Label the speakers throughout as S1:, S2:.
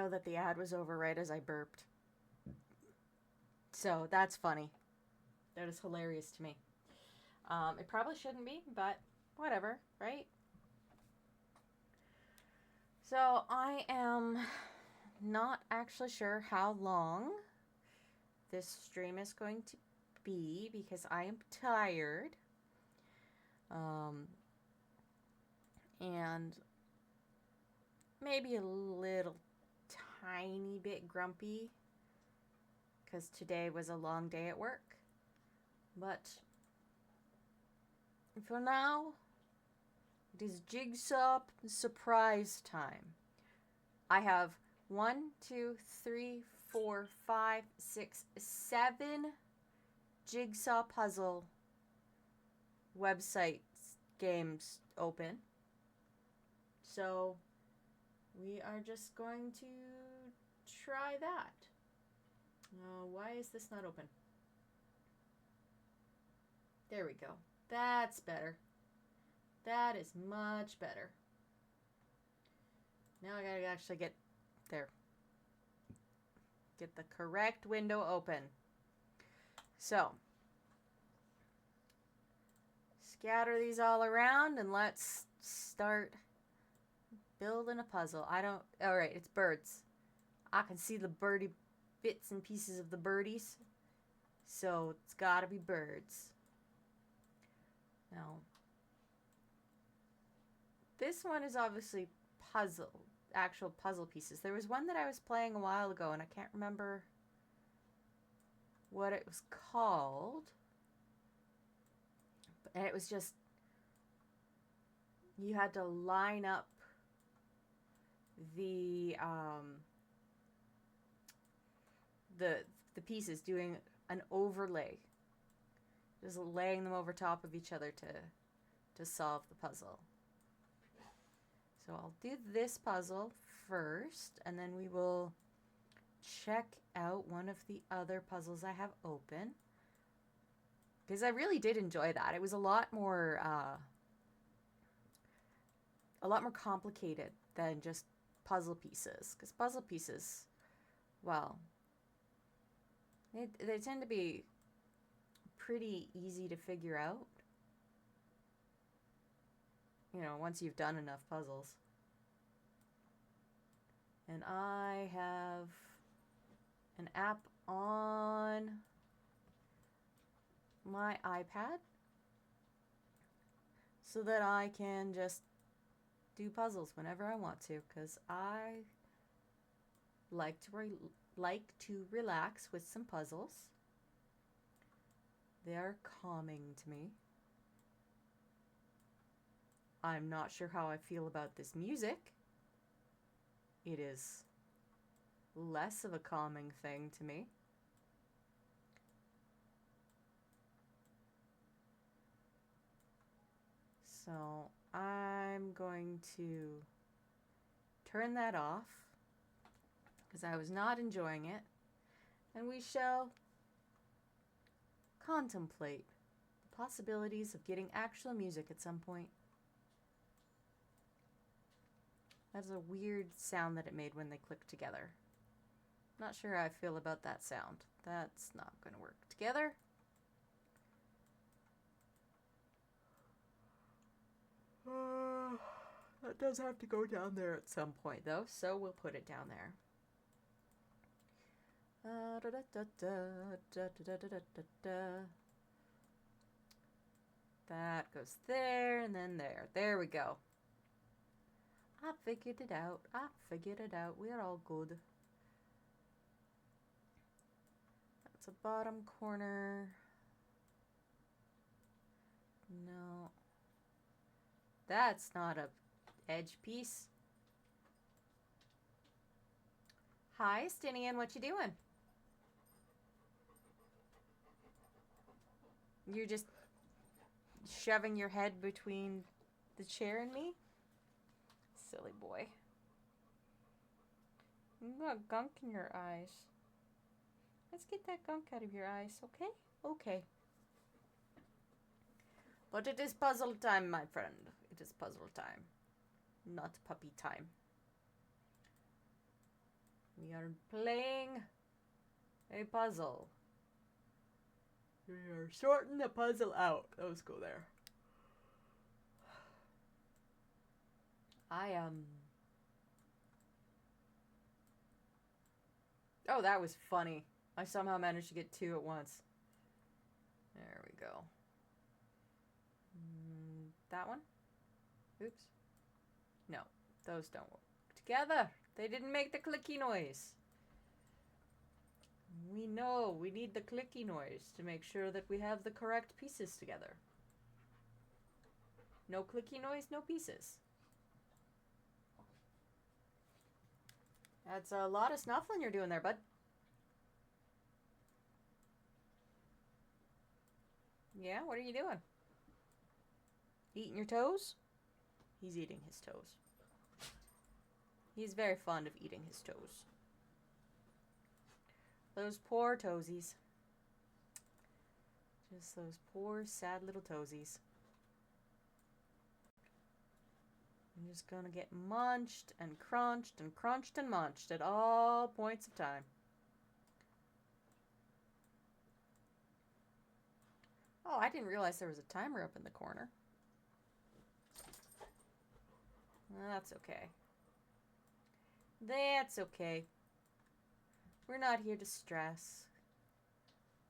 S1: know that the ad was over right as I burped. So that's funny. That is hilarious to me. It probably shouldn't be, but whatever, right? So I am not actually sure how long this stream is going to be because I am tired. And maybe a little tiny bit grumpy because today was a long day at work. But for now, it is Jigsaw surprise time. I have 1, 2, 3, 4, 5, 6, 7 Jigsaw puzzle websites games open. So we are just going to try that. Why is this not open? There we go. That's better. That is much better. Now I gotta actually get there. Get the correct window open. So, scatter these all around and let's start building a puzzle. Alright, it's birds. I can see the birdie bits and pieces of the birdies. So, it's gotta be birds. Now, this one is obviously actual puzzle pieces. There was one that I was playing a while ago and I can't remember what it was called. And it was just, you had to line up the pieces, doing an overlay. Just laying them over top of each other to solve the puzzle. So I'll do this puzzle first, and then we will check out one of the other puzzles I have open. Because I really did enjoy that. It was a lot more complicated than just puzzle pieces. Because puzzle pieces, well, they tend to be pretty easy to figure out. You know, once you've done enough puzzles. And I have an app on my iPad so that I can just do puzzles whenever I want to, because I like to relax with some puzzles. They are calming to me. I'm not sure how I feel about this music. It is less of a calming thing to me. So I'm going to turn that off because I was not enjoying it. And we shall contemplate the possibilities of getting actual music at some point. That's a weird sound that it made when they clicked together. Not sure how I feel about that sound. That's not going to work together. That does have to go down there at some point, though, so we'll put it down there. That goes there and then there. There we go. I figured it out. We're all good. That's a bottom corner. No. That's not a edge piece. Hi, Stinian, what you doing? You're just shoving your head between the chair and me? Silly boy. You got gunk in your eyes. Let's get that gunk out of your eyes, okay? Okay. But it is puzzle time, my friend. It is puzzle time. Not puppy time. We are playing a puzzle. We are sorting the puzzle out. Those go there. Oh, that was funny. I somehow managed to get 2 at once. There we go. That one? Oops. No, those don't work together. They didn't make the clicky noise. We know we need the clicky noise to make sure that we have the correct pieces together. No clicky noise, no pieces. That's a lot of snuffling you're doing there, bud. Yeah, what are you doing? Eating your toes? He's eating his toes. He's very fond of eating his toes. Those poor toesies. Just those poor, sad little toesies. I'm just gonna get munched and crunched and crunched and munched at all points of time. Oh, I didn't realize there was a timer up in the corner. That's okay. That's okay. We're not here to stress.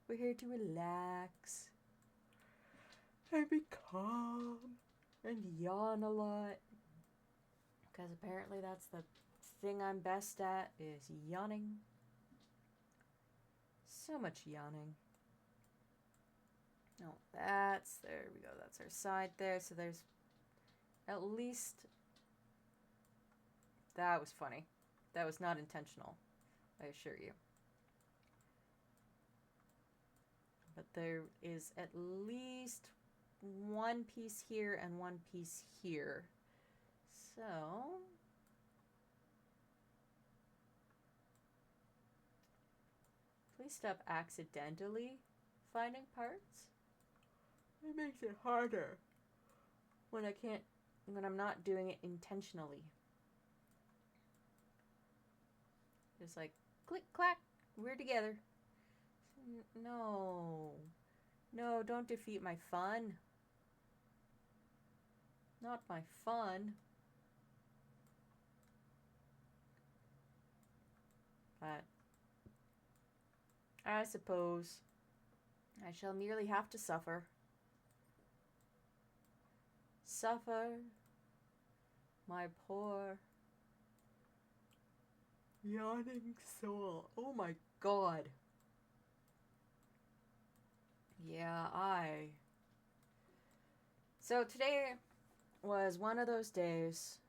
S1: We're here to relax. And be calm. And yawn a lot. Because apparently that's the thing I'm best at, is yawning. So much yawning. Oh, there we go. That's our side there. So there's at least... That was funny. That was not intentional, I assure you. But there is at least one piece here and one piece here. So... Please stop accidentally finding parts. It makes it harder when I'm not doing it intentionally. Just like, click, clack, we're together. No. No, don't defeat my fun. Not my fun. But I suppose I shall merely have to suffer. Suffer, my poor yawning soul. Oh my god. Yeah, So today was one of those days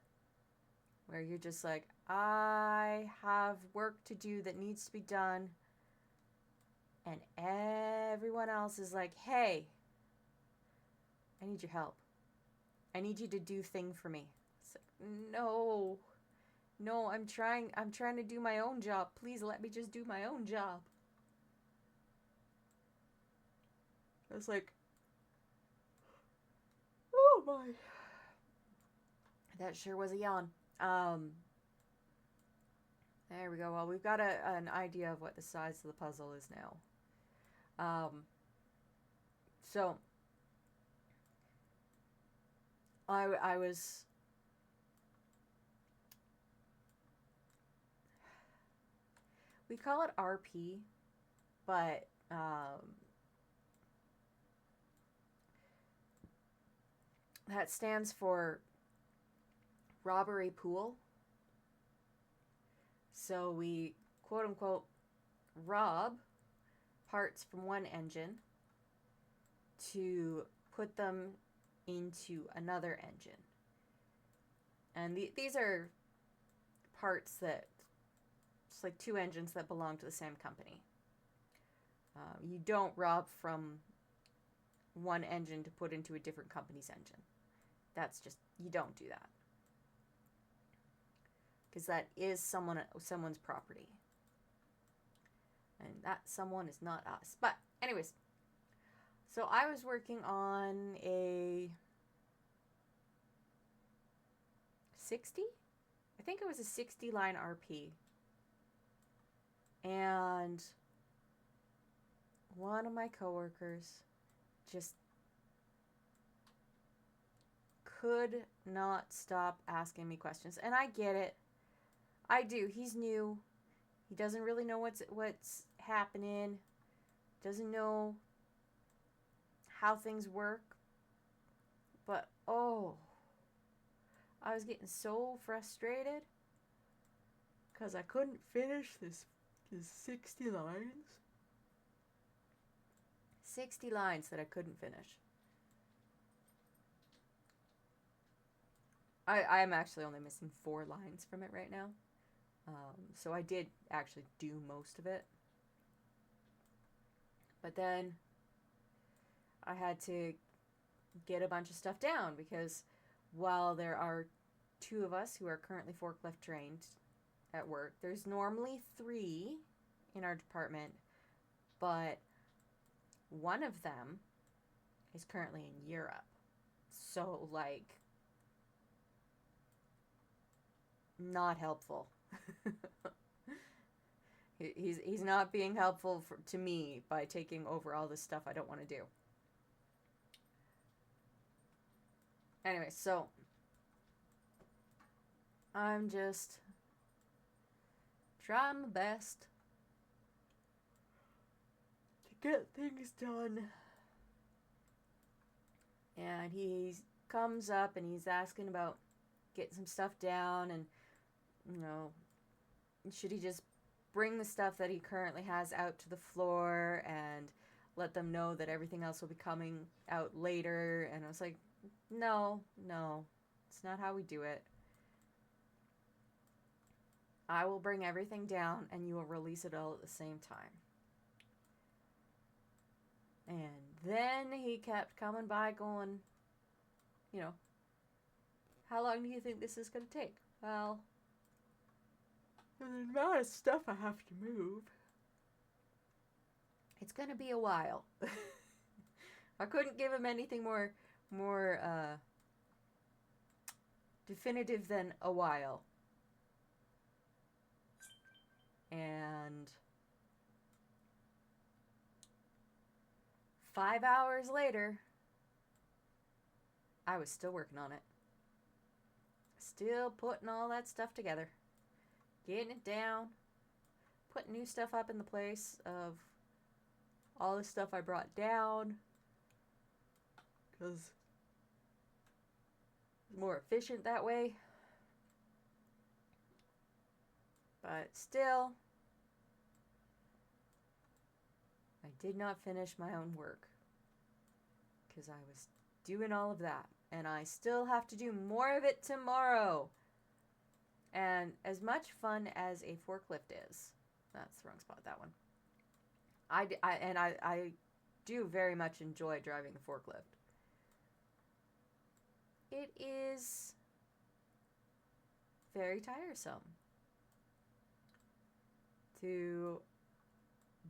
S1: where you're just like, I have work to do that needs to be done. And everyone else is like, hey, I need your help. I need you to do thing for me. It's like, no, I'm trying to do my own job. Please let me just do my own job. I was like, oh my. That sure was a yawn. There we go. Well, we've got an idea of what the size of the puzzle is now. So I was we call it RP, but that stands for robbery pool. So we quote unquote rob parts from one engine to put them into another engine. And these are parts that, it's like 2 engines that belong to the same company. You don't rob from one engine to put into a different company's engine. That's just, you don't do that. Because that is someone's property. And that someone is not us. But anyways, so I was working on a 60? I think it was a 60 line RP. And one of my coworkers just could not stop asking me questions. And I get it. I do. He's new. He doesn't really know what's happening. Doesn't know how things work. But oh, I was getting so frustrated because I couldn't finish this 60 lines. 60 lines that I couldn't finish. I'm actually only missing 4 lines from it right now. So I did actually do most of it. But then I had to get a bunch of stuff down because while there are 2 of us who are currently forklift trained at work, there's normally 3 in our department, but one of them is currently in Europe. So, like, not helpful. He's not being helpful to me by taking over all this stuff I don't want to do. Anyway, so I'm just trying my best to get things done. And he comes up and he's asking about getting some stuff down and, you know, should he just bring the stuff that he currently has out to the floor and let them know that everything else will be coming out later. And I was like, no, it's not how we do it. I will bring everything down and you will release it all at the same time. And then he kept coming by going, you know, how long do you think this is going to take? Well, the amount of stuff I have to move, it's going to be a while. I couldn't give him anything more definitive than a while. And 5 hours later, I was still working on it. Still putting all that stuff together. Getting it down. Putting new stuff up in the place of all the stuff I brought down. Because it's more efficient that way. But still, I did not finish my own work. Because I was doing all of that. And I still have to do more of it tomorrow. And as much fun as a forklift is, that's the wrong spot, that one. I do very much enjoy driving the forklift. It is very tiresome to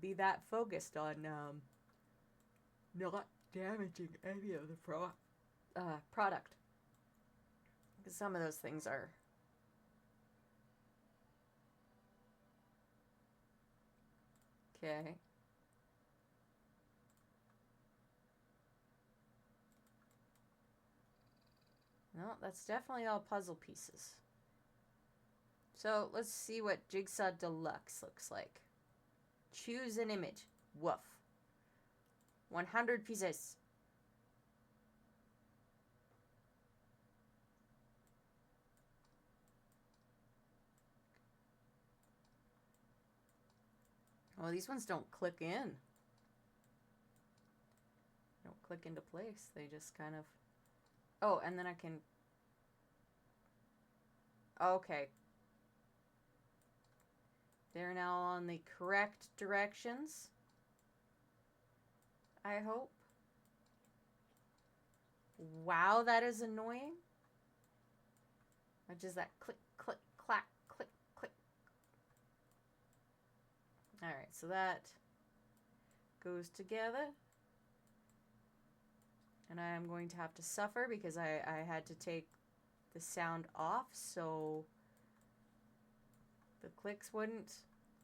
S1: be that focused on not damaging any of the product. Because some of those things are okay. No, that's definitely all puzzle pieces. So let's see what Jigsaw Deluxe looks like. Choose an image. Woof. 100 pieces. Well, these ones don't click in. Don't click into place. They just kind of... Oh, and then I can... Okay. They're now on the correct directions. I hope. Wow, that is annoying. Which is that click, click, clack, click, click. Alright, so that goes together. And I am going to have to suffer because I had to take the sound off so the clicks wouldn't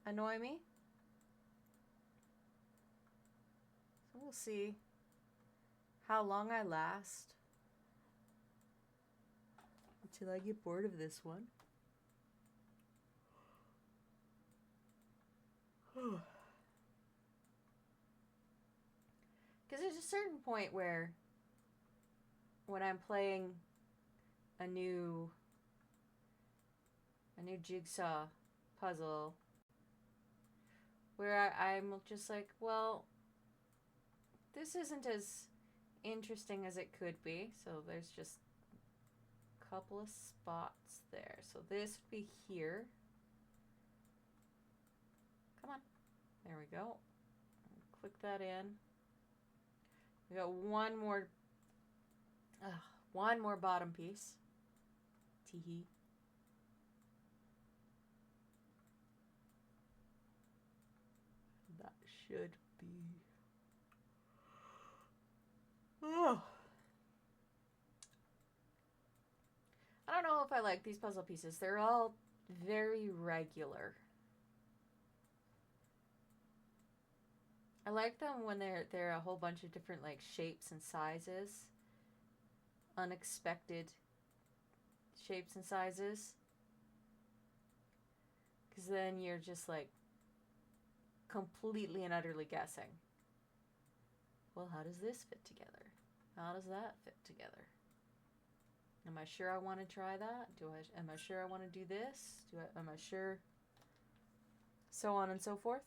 S1: annoy me. We'll see how long I last until I get bored of this one. Because there's a certain point where when I'm playing a new jigsaw puzzle where I'm just like, well, this isn't as interesting as it could be. So there's just a couple of spots there. So this would be here. Come on. There we go. Click that in. We got one more bottom piece. Teehee. That should be. Oh. I don't know if I like these puzzle pieces. They're all very regular. I like them when they're a whole bunch of different like shapes and sizes. Unexpected shapes and sizes. Because then you're just like completely and utterly guessing. Well, how does this fit together? How does that fit together? Am I sure I want to try that? Am I sure I want to do this? Am I sure? So on and so forth.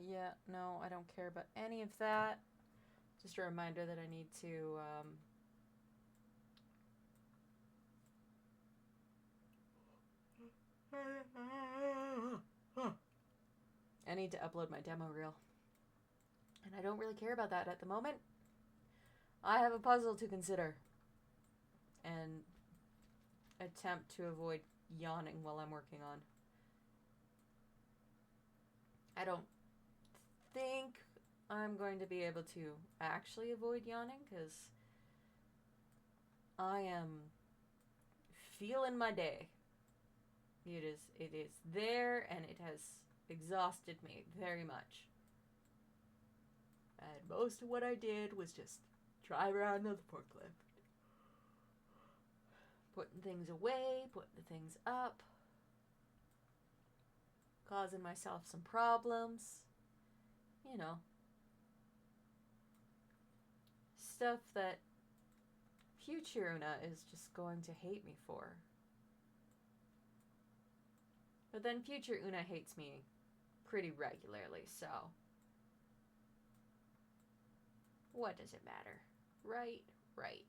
S1: Yeah, no, I don't care about any of that. Just a reminder that I need to, I need to upload my demo reel. And I don't really care about that at the moment. I have a puzzle to consider. And attempt to avoid yawning while I'm working on. I don't think I'm going to be able to actually avoid yawning because I am feeling my day. It is there and it has exhausted me very much. And most of what I did was just drive around on the forklift. Putting things away, putting things up. Causing myself some problems. You know. Stuff that future Una is just going to hate me for. But then future Una hates me pretty regularly, so what does it matter? Right? Right.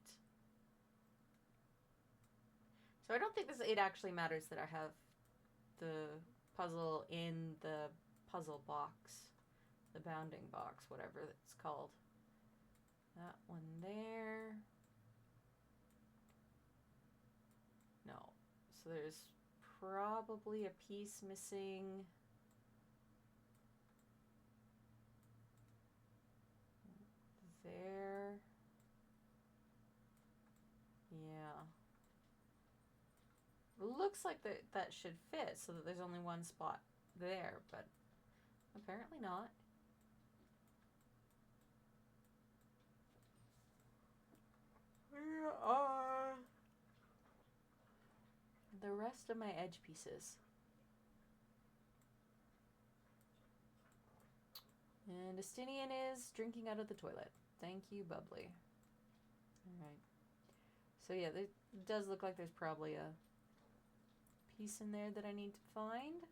S1: So I don't think it actually matters that I have the puzzle in the puzzle box. The bounding box, whatever it's called. That one there. No. So there's probably a piece missing. There. Yeah. It looks like that should fit so that there's only one spot there, but apparently not. Where are the rest of my edge pieces? And Estinian is drinking out of the toilet. Thank you, bubbly. Alright. So yeah, it does look like there's probably a piece in there that I need to find.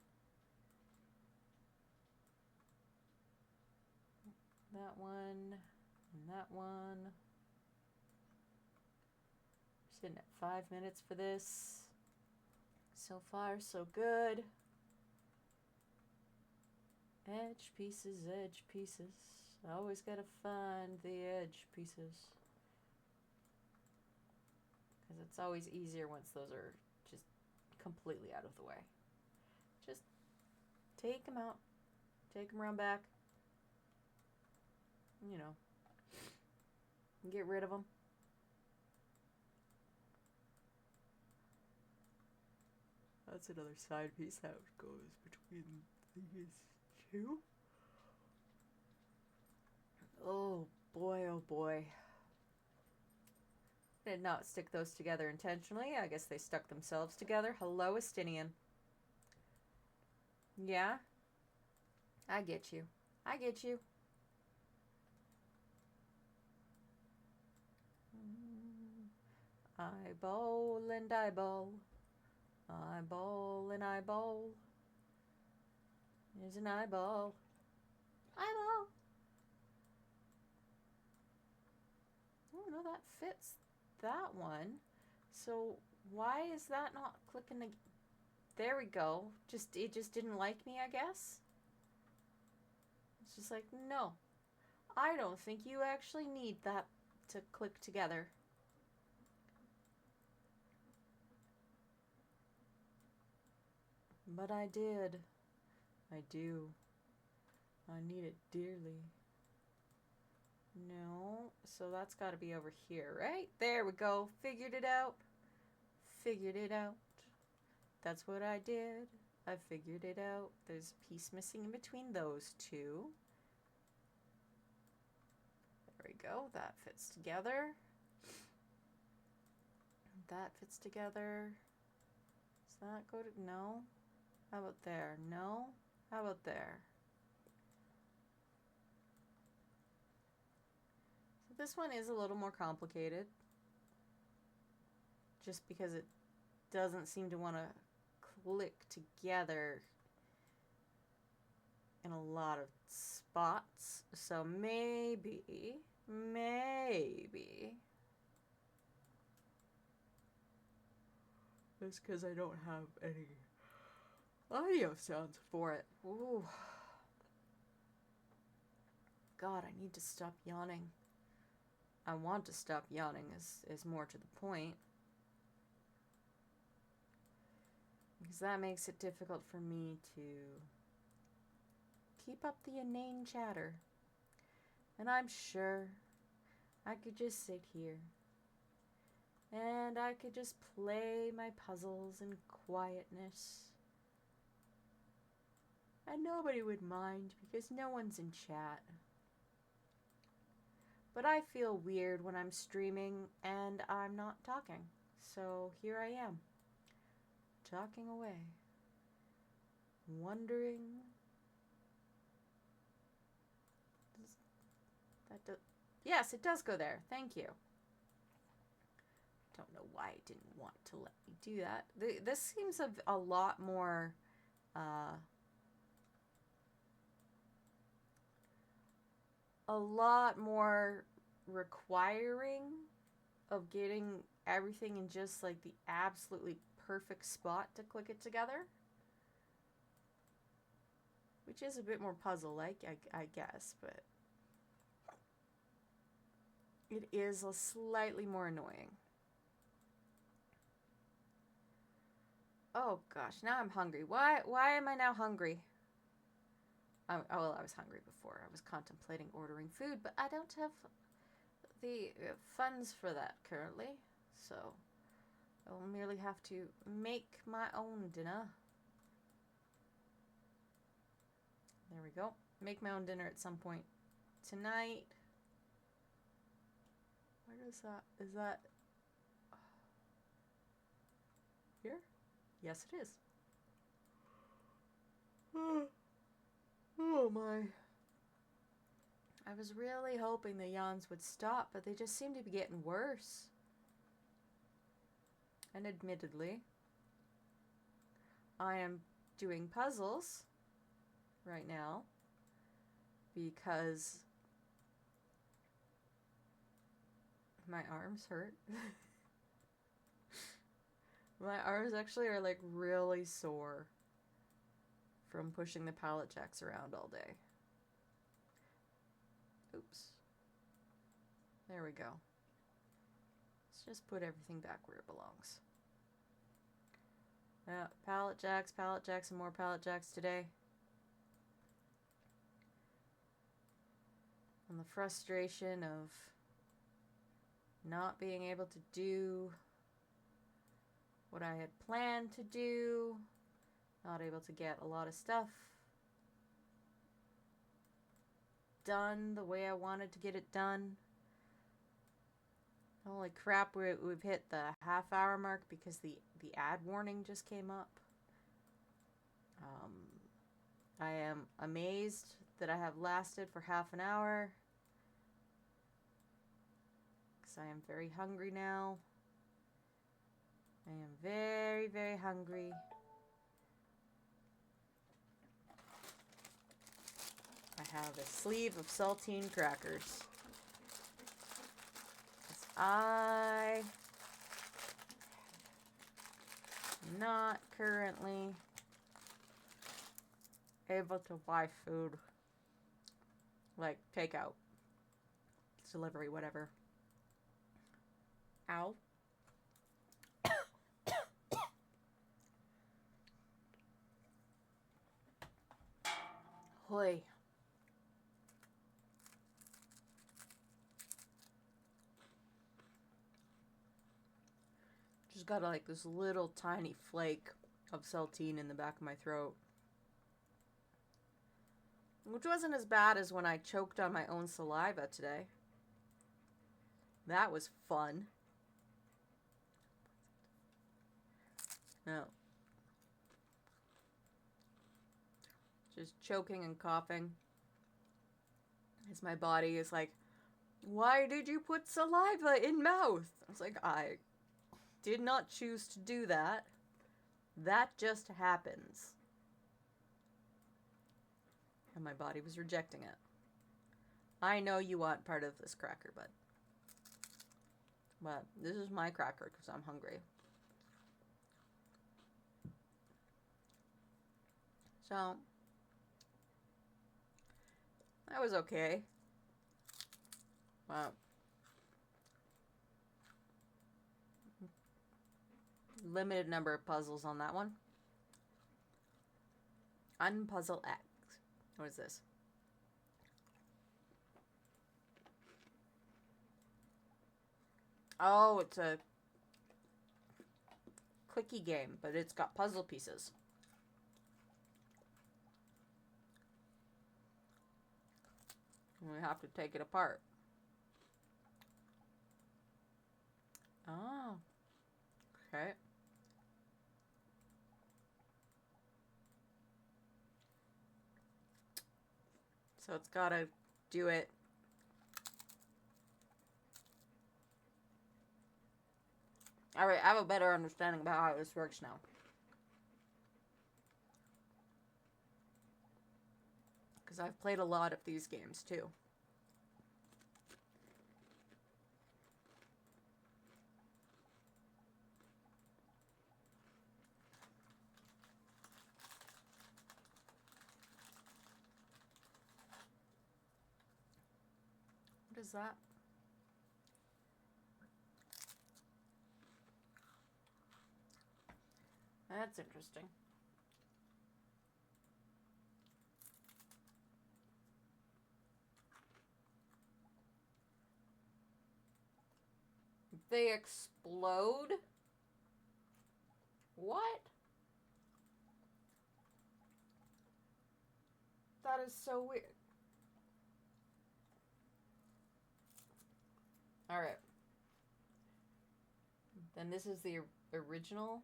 S1: That one, and that one. We're sitting at 5 minutes for this. So far, so good. Edge pieces, edge pieces. Always gotta find the edge pieces. Because it's always easier once those are just completely out of the way. Just take them out. Take them around back. You know. Get rid of them. That's another side piece that goes between these two. Oh boy, oh boy. I did not stick those together intentionally. I guess they stuck themselves together. Hello, Estinian. Yeah? I get you. I get you. I bowl and I bowl. I bowl and I bowl. There's an eyeball. Eyeball. Oh no, that fits that one. So why is that not clicking? There we go. It just didn't like me, I guess. It's just like, no, I don't think you actually need that to click together. But I did. I do. I need it dearly. No, so that's got to be over here, right? There we go. Figured it out. Figured it out. That's what I did. I figured it out. There's a piece missing in between those two. There we go. That fits together. That fits together. Does that go to... No. How about there? No. How about there? So this one is a little more complicated. Just because it doesn't seem to want to click together in a lot of spots. So maybe it's because I don't have any audio sounds for it. Ooh. God, I need to stop yawning. I want to stop yawning is more to the point. Because that makes it difficult for me to keep up the inane chatter. And I'm sure I could just sit here and I could just play my puzzles in quietness. And nobody would mind because no one's in chat. But I feel weird when I'm streaming and I'm not talking. So here I am, talking away, wondering. Yes, it does go there. Thank you. Don't know why it didn't want to let me do that. This seems a lot more requiring of getting everything in just like the absolutely perfect spot to click it together, which is a bit more puzzle-like, I guess, but it is a slightly more annoying. Oh gosh, now I'm hungry. Why am I now hungry? Well, I was hungry before. I was contemplating ordering food, but I don't have the funds for that currently, so I'll merely have to make my own dinner. There we go. Make my own dinner at some point tonight. Where is that? Is that here? Yes, it is. Oh my. I was really hoping the yawns would stop, but they just seem to be getting worse. And admittedly, I am doing puzzles right now because my arms hurt. My arms actually are like really sore from pushing the pallet jacks around all day. Oops. There we go. Let's just put everything back where it belongs. Pallet jacks, and more pallet jacks today. And the frustration of not being able to do what I had planned to do, not able to get a lot of stuff done the way I wanted to get it done. Holy crap, we've hit the half-hour mark because the ad warning just came up. I am amazed that I have lasted for half an hour. Because I am very hungry now. I am very, very hungry. I have a sleeve of saltine crackers. I am not currently able to buy food, like takeout, delivery, whatever. Ow. Hoy. Just got like this little tiny flake of saltine in the back of my throat. Which wasn't as bad as when I choked on my own saliva today. That was fun. No. Just choking and coughing. As my body is like, why did you put saliva in mouth? I was like, I did not choose to do that. That just happens. And my body was rejecting it. I know you want part of this cracker, but this is my cracker because I'm hungry. So, that was okay. Wow. Limited number of puzzles on that one. Unpuzzle X. What is this? Oh, it's a clicky game, but it's got puzzle pieces. And we have to take it apart. Oh. Okay. So it's gotta do it. Alright, I have a better understanding about how this works now. Because I've played a lot of these games too. What is that? That's interesting. They explode? What? That is so weird. Alright. Then this is the original.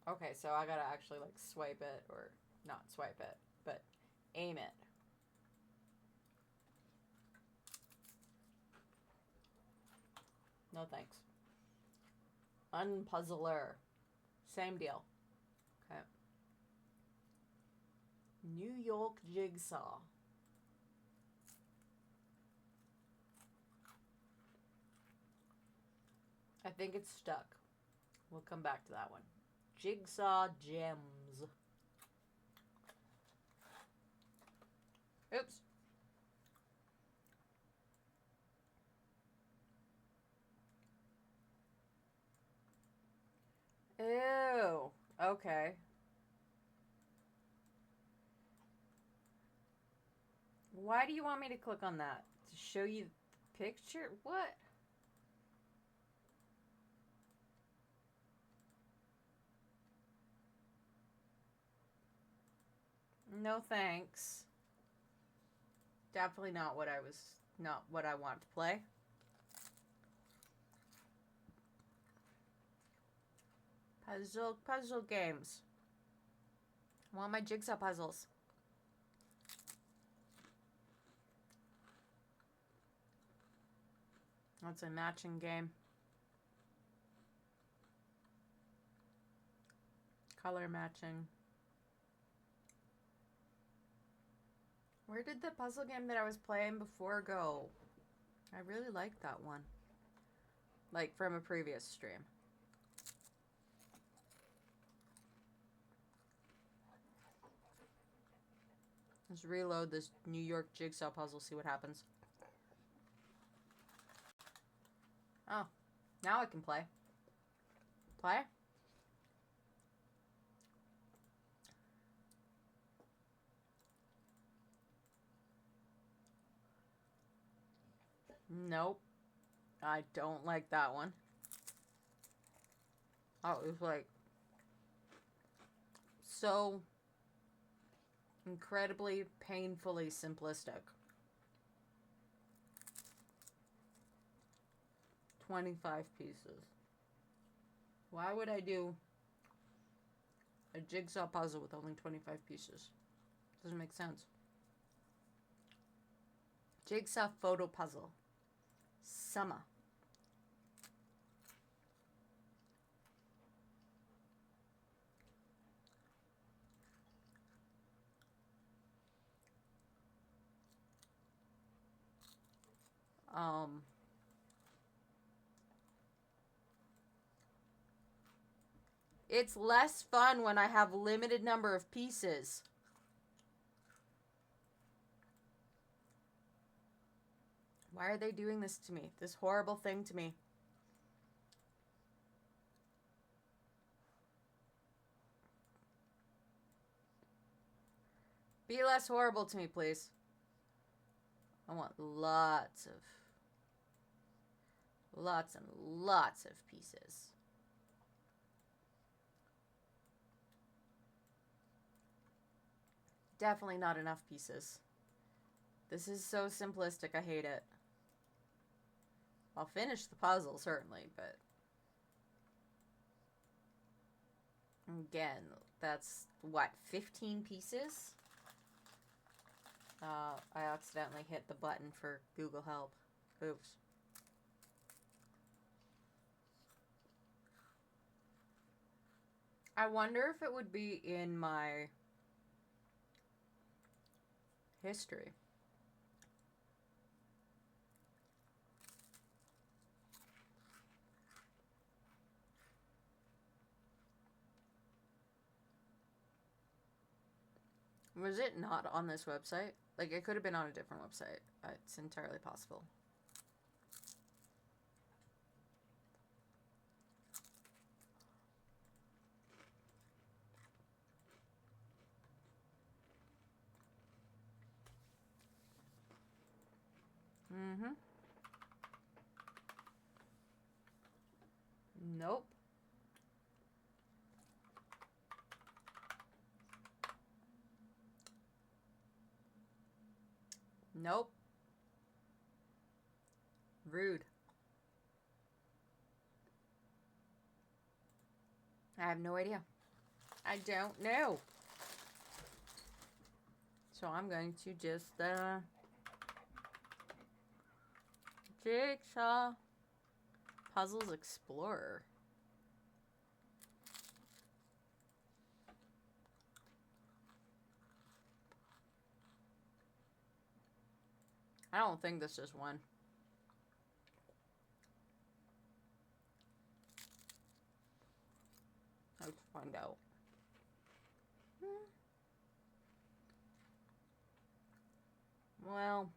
S1: Okay, so I gotta actually like swipe it, or not swipe it, but aim it. No thanks. Unpuzzler. Same deal. Okay. New York Jigsaw. I think it's stuck. We'll come back to that one. Jigsaw Gems. Oops. Ew. Okay. Why do you want me to click on that? To show you the picture? What? No thanks. Definitely not what I want to play. Puzzle games. I want my jigsaw puzzles. That's a matching game. Color matching. Where did the puzzle game that I was playing before go? I really liked that one. Like from a previous stream. Let's reload this New York jigsaw puzzle, see what happens. Oh, now I can play. Play? Nope. I don't like that one. Oh, it was like so incredibly painfully simplistic. 25 pieces. Why would I do a jigsaw puzzle with only 25 pieces? Doesn't make sense. Jigsaw photo puzzle. Summer. It's less fun when I have limited number of pieces. Why are they doing this to me? This horrible thing to me. Be less horrible to me, please. I want lots and lots of pieces. Definitely not enough pieces. This is so simplistic, I hate it. I'll finish the puzzle, certainly, but... Again, that's, what, 15 pieces? I accidentally hit the button for Google Help. Oops. I wonder if it would be in my history. Was it not on this website? Like, it could have been on a different website. It's entirely possible. Mm-hmm. Nope. Nope. Rude. I have no idea. I don't know. So I'm going to just, Jigsaw Puzzles Explorer. I don't think this is one. Let's find out. Well,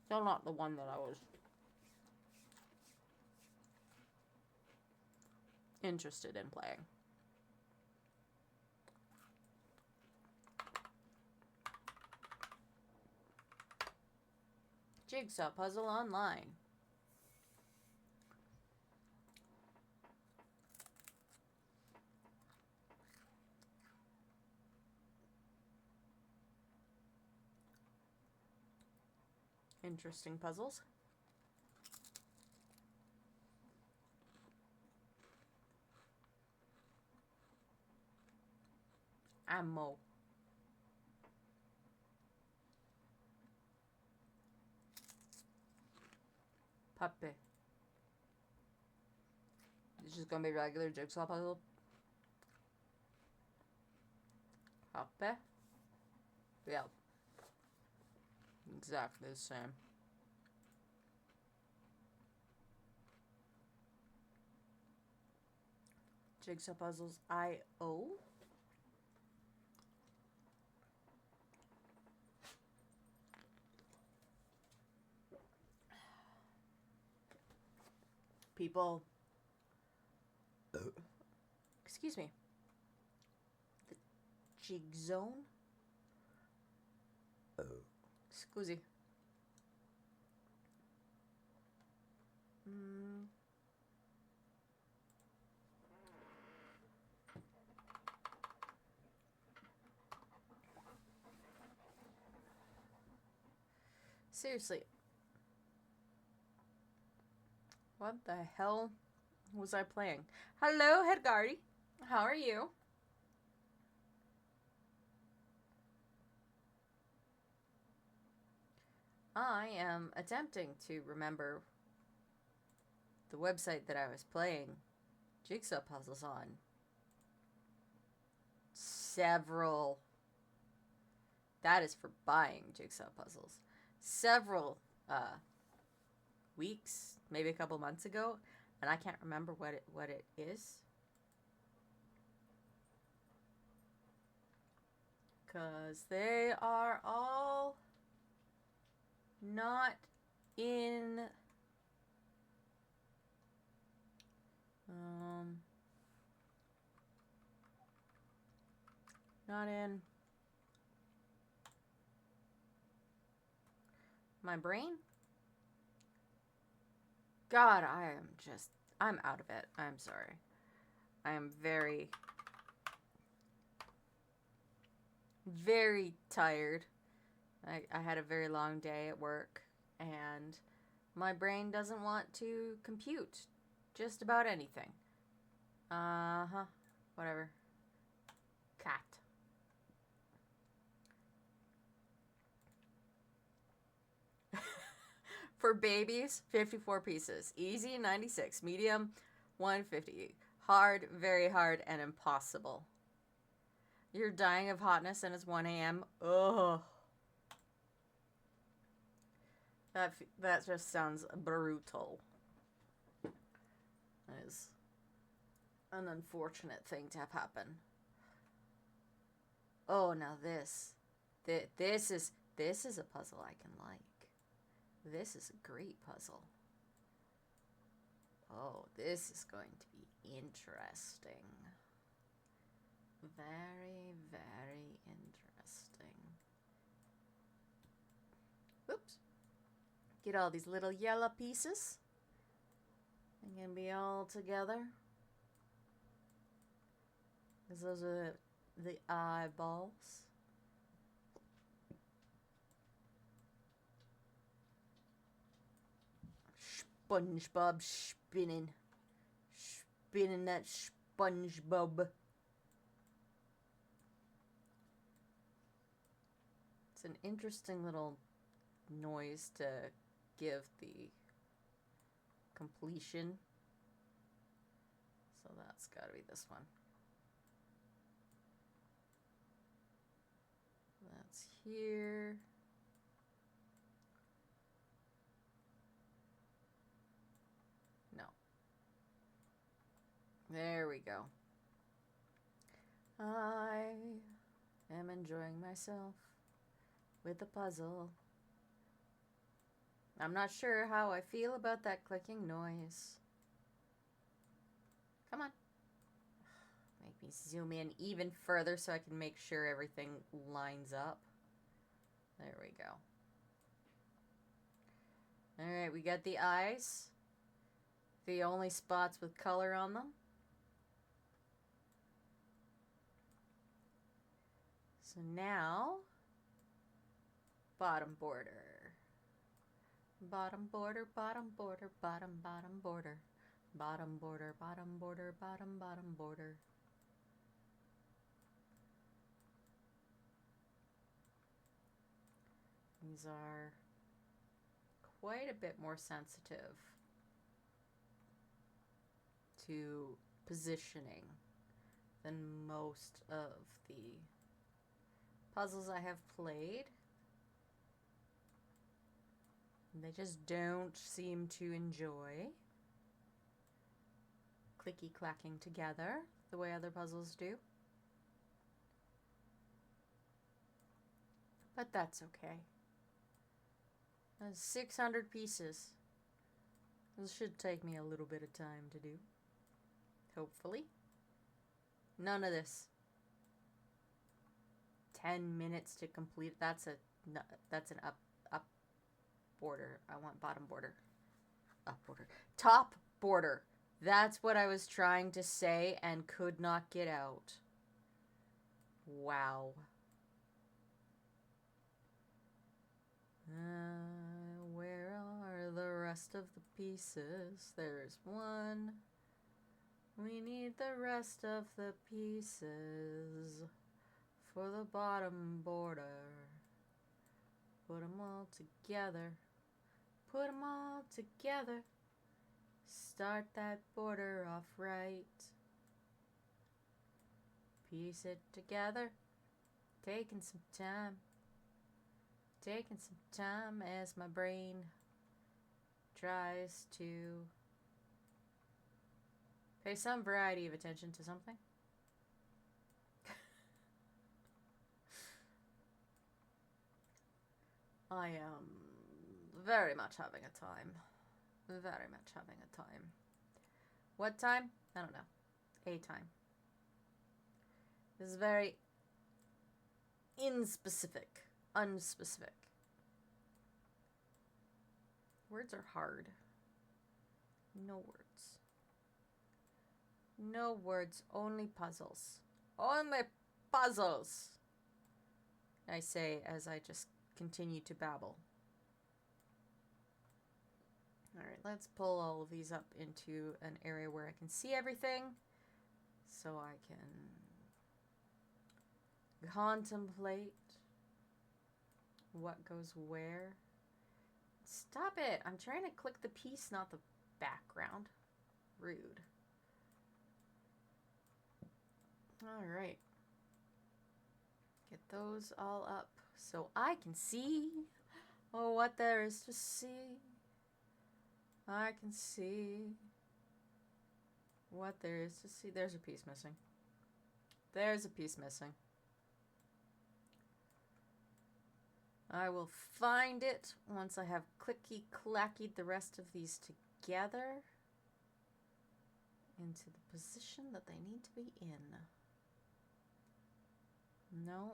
S1: still not the one that I was interested in playing. Jigsaw Puzzle Online. interesting puzzles. Ammo. Puppy. It's just gonna be regular jigsaw puzzle. Puppy. Yeah. Exactly the same. Jigsaw puzzles I.O. People. Excuse me. The Jig Zone? Scusi. Seriously. What the hell was I playing? Hello, Hedgardy. How are you? I am attempting to remember the website that I was playing jigsaw puzzles on. Several. That is for buying jigsaw puzzles. Several weeks, maybe a couple months ago, and I can't remember what it is. Because they are all not in not in my brain. God, I'm out of it. I'm sorry. I am very, very tired. I had a very long day at work, and my brain doesn't want to compute just about anything. Whatever. Cat. For babies, 54 pieces. Easy, 96. Medium, 150. Hard, very hard, and impossible. You're dying of hotness and it's 1 a.m. Ugh. That just sounds brutal. That is an unfortunate thing to have happen. Oh, now this is a puzzle I can like. This is a great puzzle. Oh, this is going to be interesting. Very, very interesting. Oops. Get all these little yellow pieces. They can be all together. Because those are the eyeballs. SpongeBob spinning. Spinning that SpongeBob. It's an interesting little noise to give the completion. So that's gotta be this one. That's here. No. There we go. I am enjoying myself with the puzzle. I'm not sure how I feel about that clicking noise. Come on. Make me zoom in even further so I can make sure everything lines up. There we go. Alright, we got the eyes. The only spots with color on them. So now, bottom border. Bottom border, bottom border, bottom, bottom border. Bottom border, bottom border, bottom, bottom border. These are quite a bit more sensitive to positioning than most of the puzzles I have played. They just don't seem to enjoy clicky clacking together the way other puzzles do. But that's okay. That's 600 pieces. This should take me a little bit of time to do. Hopefully. None of this. 10 minutes to complete. That's an up border. I want bottom border. Up border. Top border. That's what I was trying to say and could not get out. Wow. Where are the rest of the pieces? There's one. We need the rest of the pieces for the bottom border. Put them all together. Put them all together. Start that border off right. Piece it together. Taking some time. Taking some time as my brain tries to pay some variety of attention to something. I am very much having a time. Very much having a time. What time? I don't know. A time. This is very inspecific. Unspecific. Words are hard. No words. No words. Only puzzles. Only puzzles! I say as I just continue to babble. Alright, let's pull all of these up into an area where I can see everything. So I can contemplate what goes where. Stop it! I'm trying to click the piece, not the background. Rude. Alright. Get those all up so I can see what there is to see. I can see what there is to see. There's a piece missing. There's a piece missing. I will find it once I have clicky-clackied the rest of these together into the position that they need to be in. No.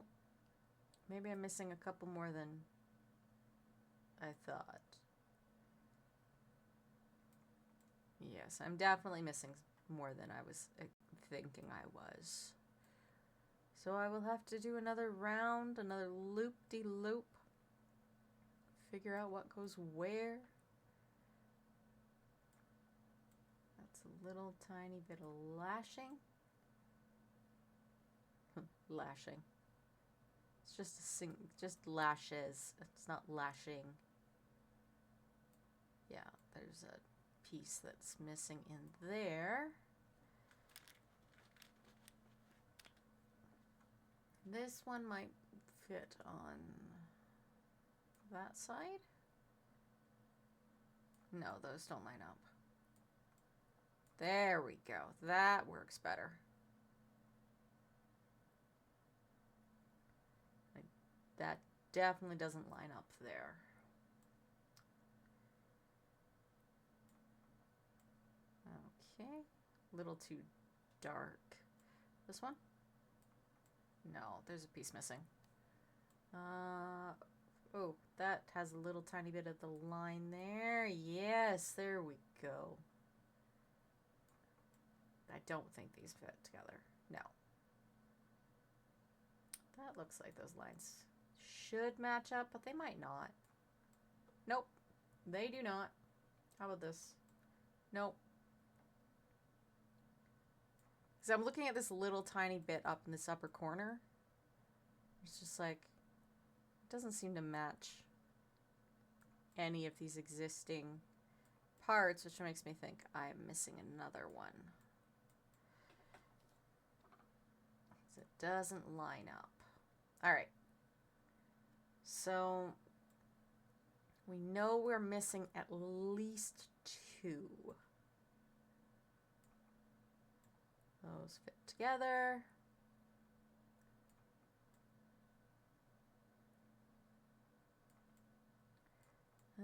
S1: Maybe I'm missing a couple more than I thought. Yes, I'm definitely missing more than I was thinking I was. So I will have to do another round, another loop-de-loop. Figure out what goes where. That's a little tiny bit of lashing. Lashing. It's just just lashes. It's not lashing. Yeah, there's a piece that's missing in there. This one might fit on that side. No, those don't line up. There we go. That works better. That definitely doesn't line up there. Okay. A little too dark. This one? No, there's a piece missing. Oh, that has a little tiny bit of the line there. Yes, there we go. I don't think these fit together. No. That looks like those lines should match up, but they might not. Nope. They do not. How about this? Nope. Because I'm looking at this little tiny bit up in this upper corner. It's just like, it doesn't seem to match any of these existing parts, which makes me think I'm missing another one. It doesn't line up. All right. So we know we're missing at least 2. Those fit together. I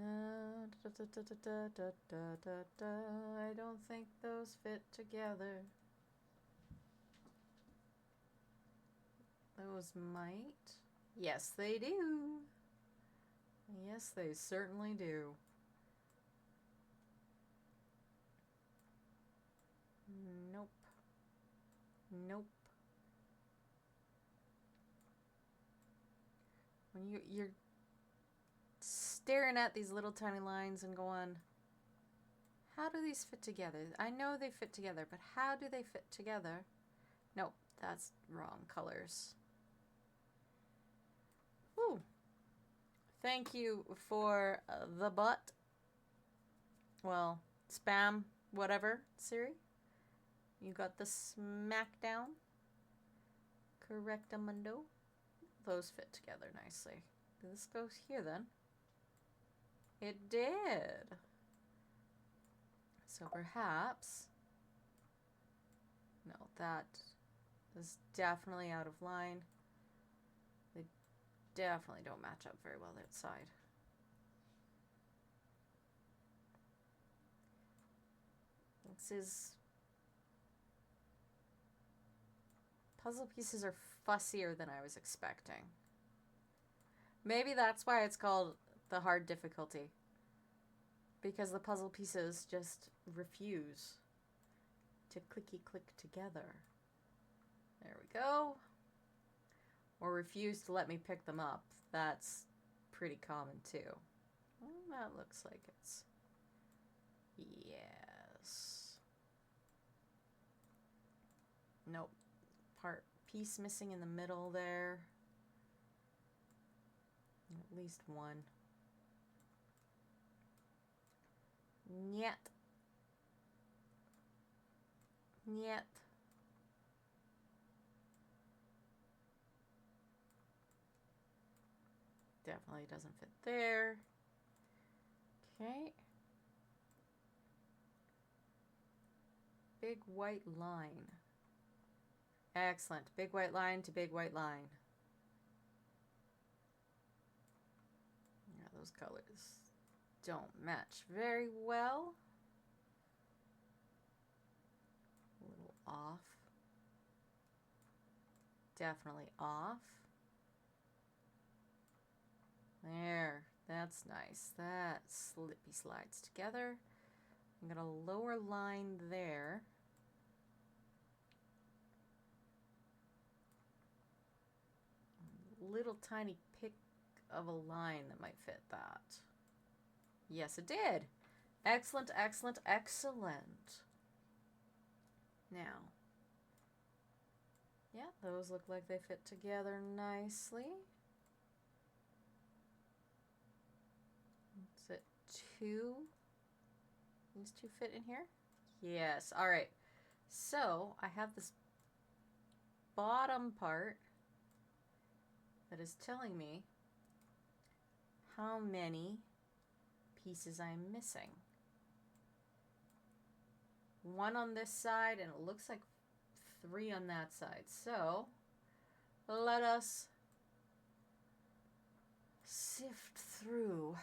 S1: don't think those fit together. Those might. Yes, they do. Yes, they certainly do. Nope. Nope. When you're staring at these little tiny lines and going, how do these fit together? I know they fit together, but how do they fit together? Nope, that's wrong colors. Woo. Thank you for the butt. Well, spam, whatever, Siri. You got the smackdown. Correctamundo. Those fit together nicely. This goes here then. It did. So perhaps, no, that is definitely out of line. They definitely don't match up very well outside. This is, puzzle pieces are fussier than I was expecting. Maybe that's why it's called the hard difficulty. Because the puzzle pieces just refuse to clicky click together. There we go. Or refuse to let me pick them up. That's pretty common too. Well, that looks like it's... Yes. Nope. Piece missing in the middle there. At least one. Nyet. Nyet. Definitely doesn't fit there. Okay. Big white line. Excellent. Big white line to big white line. Yeah, those colors don't match very well. A little off. Definitely off. There. That's nice. That slippy slides together. I'm going to lower line there. Little tiny pick of a line that might fit that. Yes, it did. Excellent, excellent, excellent. Now, yeah, those look like they fit together nicely. Is it 2? These 2 fit in here? Yes. All right. So I have this bottom part that is telling me how many pieces I'm missing. 1 on this side, and it looks like 3 on that side. So let us sift through.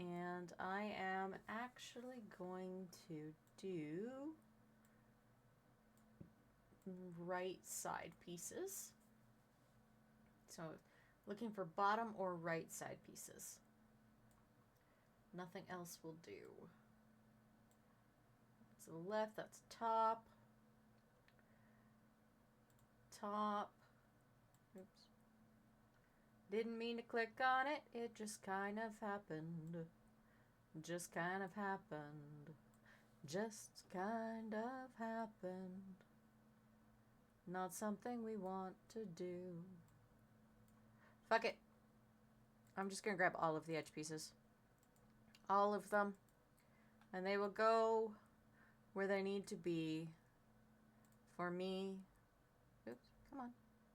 S1: And I am actually going to do right side pieces. So looking for bottom or right side pieces. Nothing else will do. To the left, that's top. Top. Oops. Didn't mean to click on it. It just kind of happened. Just kind of happened. Just kind of happened. Not something we want to do. Fuck it. I'm just gonna grab all of the edge pieces. All of them. And they will go where they need to be for me. Oops, come on.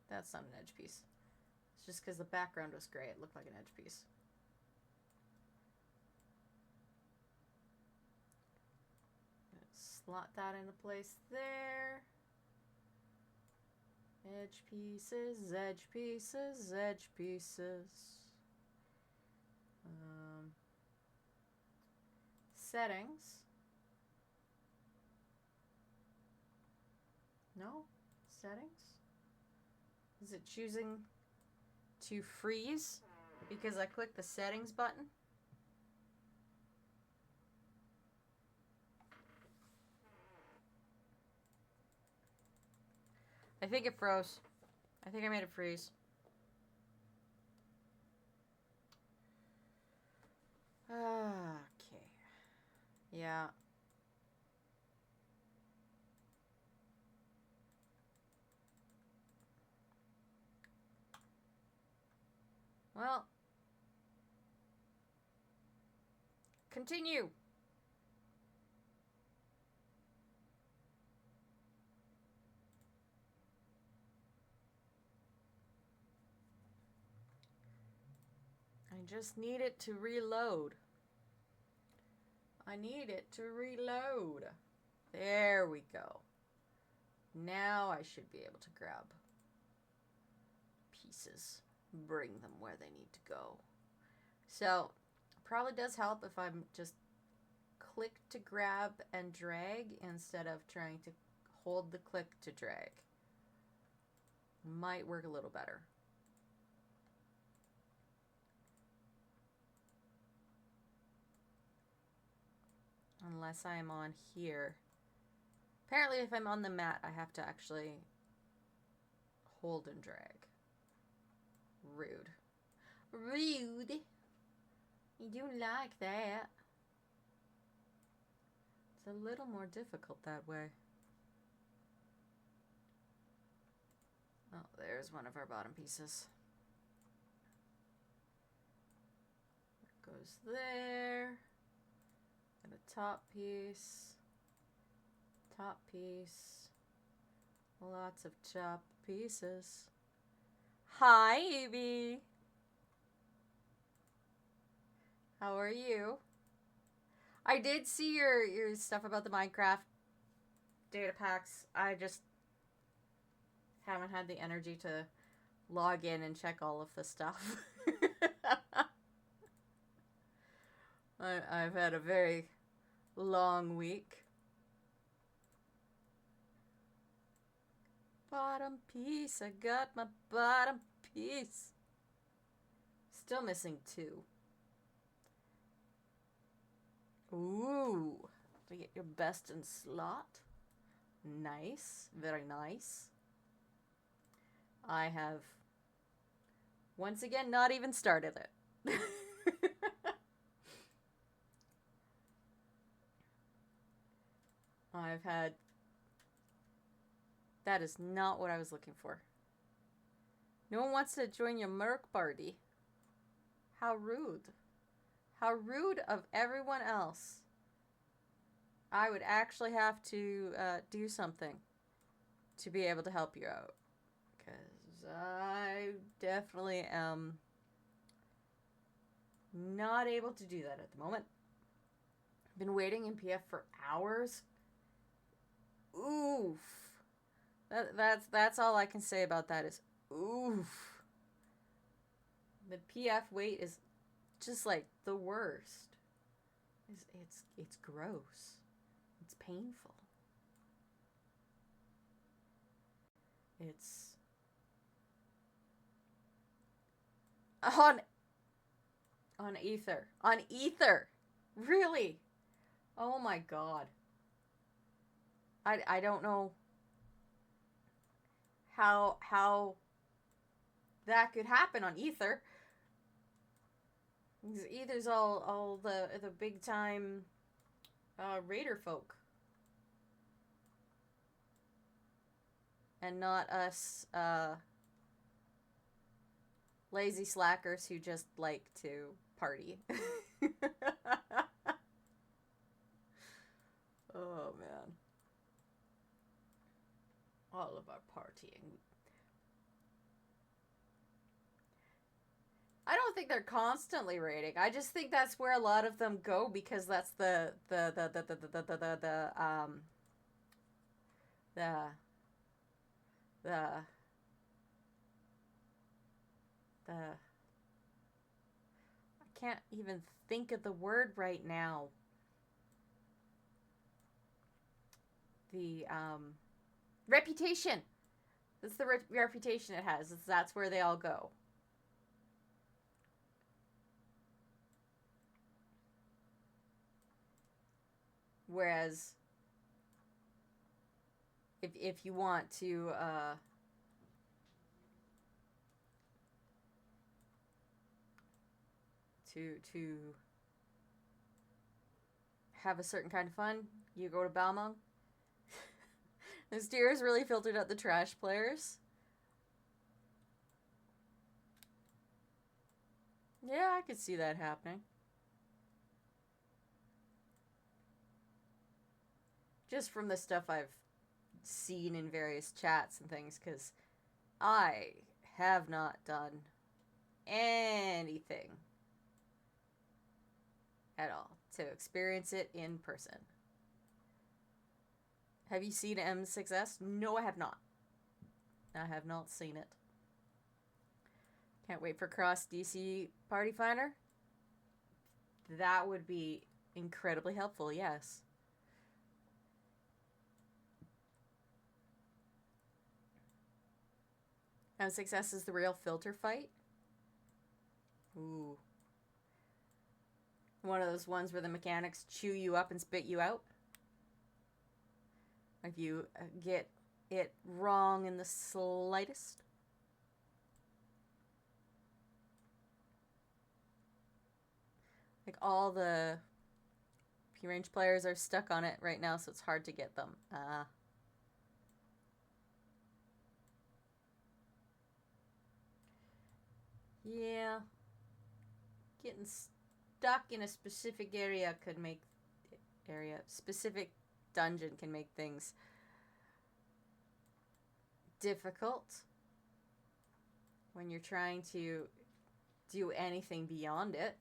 S1: That's not an edge piece. It's just because the background was gray. It looked like an edge piece. Slot that into place there. Edge pieces, edge pieces, edge pieces. Settings. No? Settings? Is it choosing to freeze because I clicked the settings button? I think it froze. I think I made it freeze. Okay. Yeah. Well. Continue. I just need it to reload. I need it to reload. There we go. Now I should be able to grab pieces, bring them where they need to go. So, probably does help if I'm just click to grab and drag instead of trying to hold the click to drag. Might work a little better. Unless I'm on here. Apparently if I'm on the mat, I have to actually hold and drag. Rude. Rude. You don't like that. It's a little more difficult that way. Oh, there's one of our bottom pieces. It goes there. And a top piece. Top piece. Lots of top pieces. Hi, Evie. How are you? I did see your stuff about the Minecraft data packs. I just haven't had the energy to log in and check all of the stuff. I've had a very long week. Bottom piece. I got my bottom piece. Still missing 2. Ooh. To get your best in slot. Nice. Very nice. I have once again not even started it. I've had... That is not what I was looking for. No one wants to join your Merc party. How rude. How rude of everyone else. I would actually have to do something to be able to help you out. Because I definitely am not able to do that at the moment. I've been waiting in PF for hours. Oof. That's all I can say about that is oof. The PF wait is just like the worst. It's gross. It's painful. It's on ether. On ether. Really? Oh my god. I don't know how that could happen on Ether. Ether's all the big time raider folk. And not us lazy slackers who just like to party. Oh man. All of our partying. I don't think they're constantly raiding. I just think that's where a lot of them go because that's the I can't even think of the word right now. The reputation. That's the reputation it has. That's where they all go. Whereas if you want to have a certain kind of fun, you go to Balmung. Mystere has really filtered out the trash players. Yeah, I could see that happening. Just from the stuff I've seen in various chats and things, because I have not done anything at all to experience it in person. Have you seen M6S? No, I have not. I have not seen it. Can't wait for Cross DC Party Finder. That would be incredibly helpful, yes. M6S is the real filter fight. Ooh. One of those ones where the mechanics chew you up and spit you out. If you get it wrong in the slightest. Like all the P-range players are stuck on it right now, so it's hard to get them. Yeah. Getting stuck in a specific area could make specific dungeon can make things difficult when you're trying to do anything beyond it.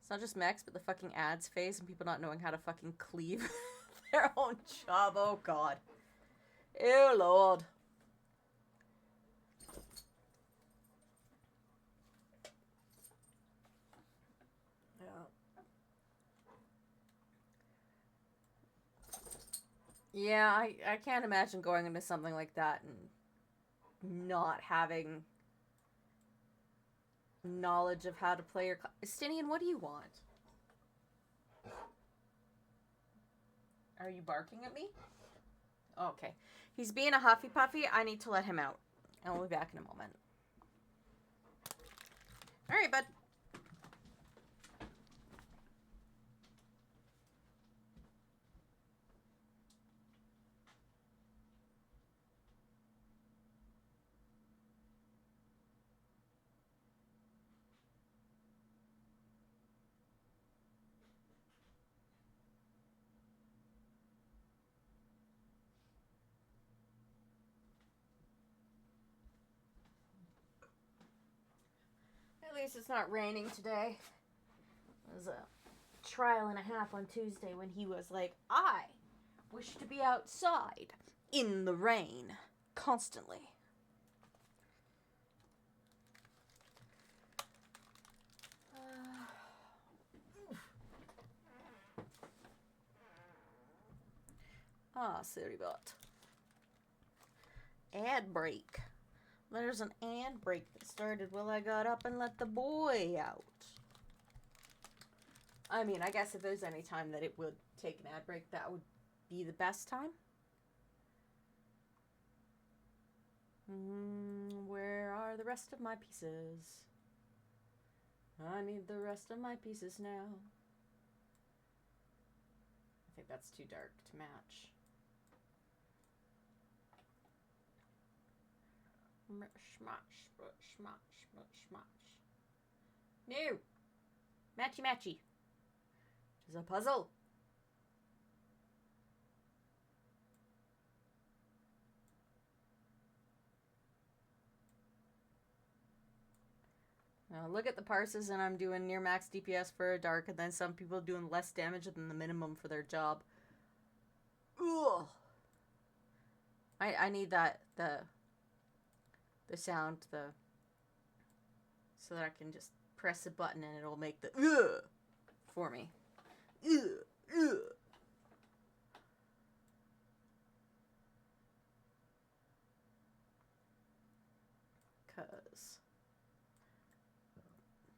S1: It's not just mechs, but the fucking ads phase and people not knowing how to fucking cleave their own job. Oh god. Ew, Lord. Yeah, I can't imagine going into something like that and not having knowledge of how to play your... Stinian, what do you want? Are you barking at me? Okay. He's being a huffy puffy. I need to let him out. I'll be back in a moment. Alright, bud. At least it's not raining today. It was a trial and a half on Tuesday when he was like, I wish to be outside in the rain constantly. Siribot. Ad break. There's an ad break that started while I got up and let the boy out. I mean, I guess if there's any time that it would take an ad break, that would be the best time. Where are the rest of my pieces? I need the rest of my pieces now. I think that's too dark to match. No! Matchy matchy. Which is a puzzle. Now look at the parses, and I'm doing near max DPS for a dark, and then some people doing less damage than the minimum for their job. Ugh. I need that the sound so that I can just press a button and it'll make the ugh for me. Ugh, ugh. Cause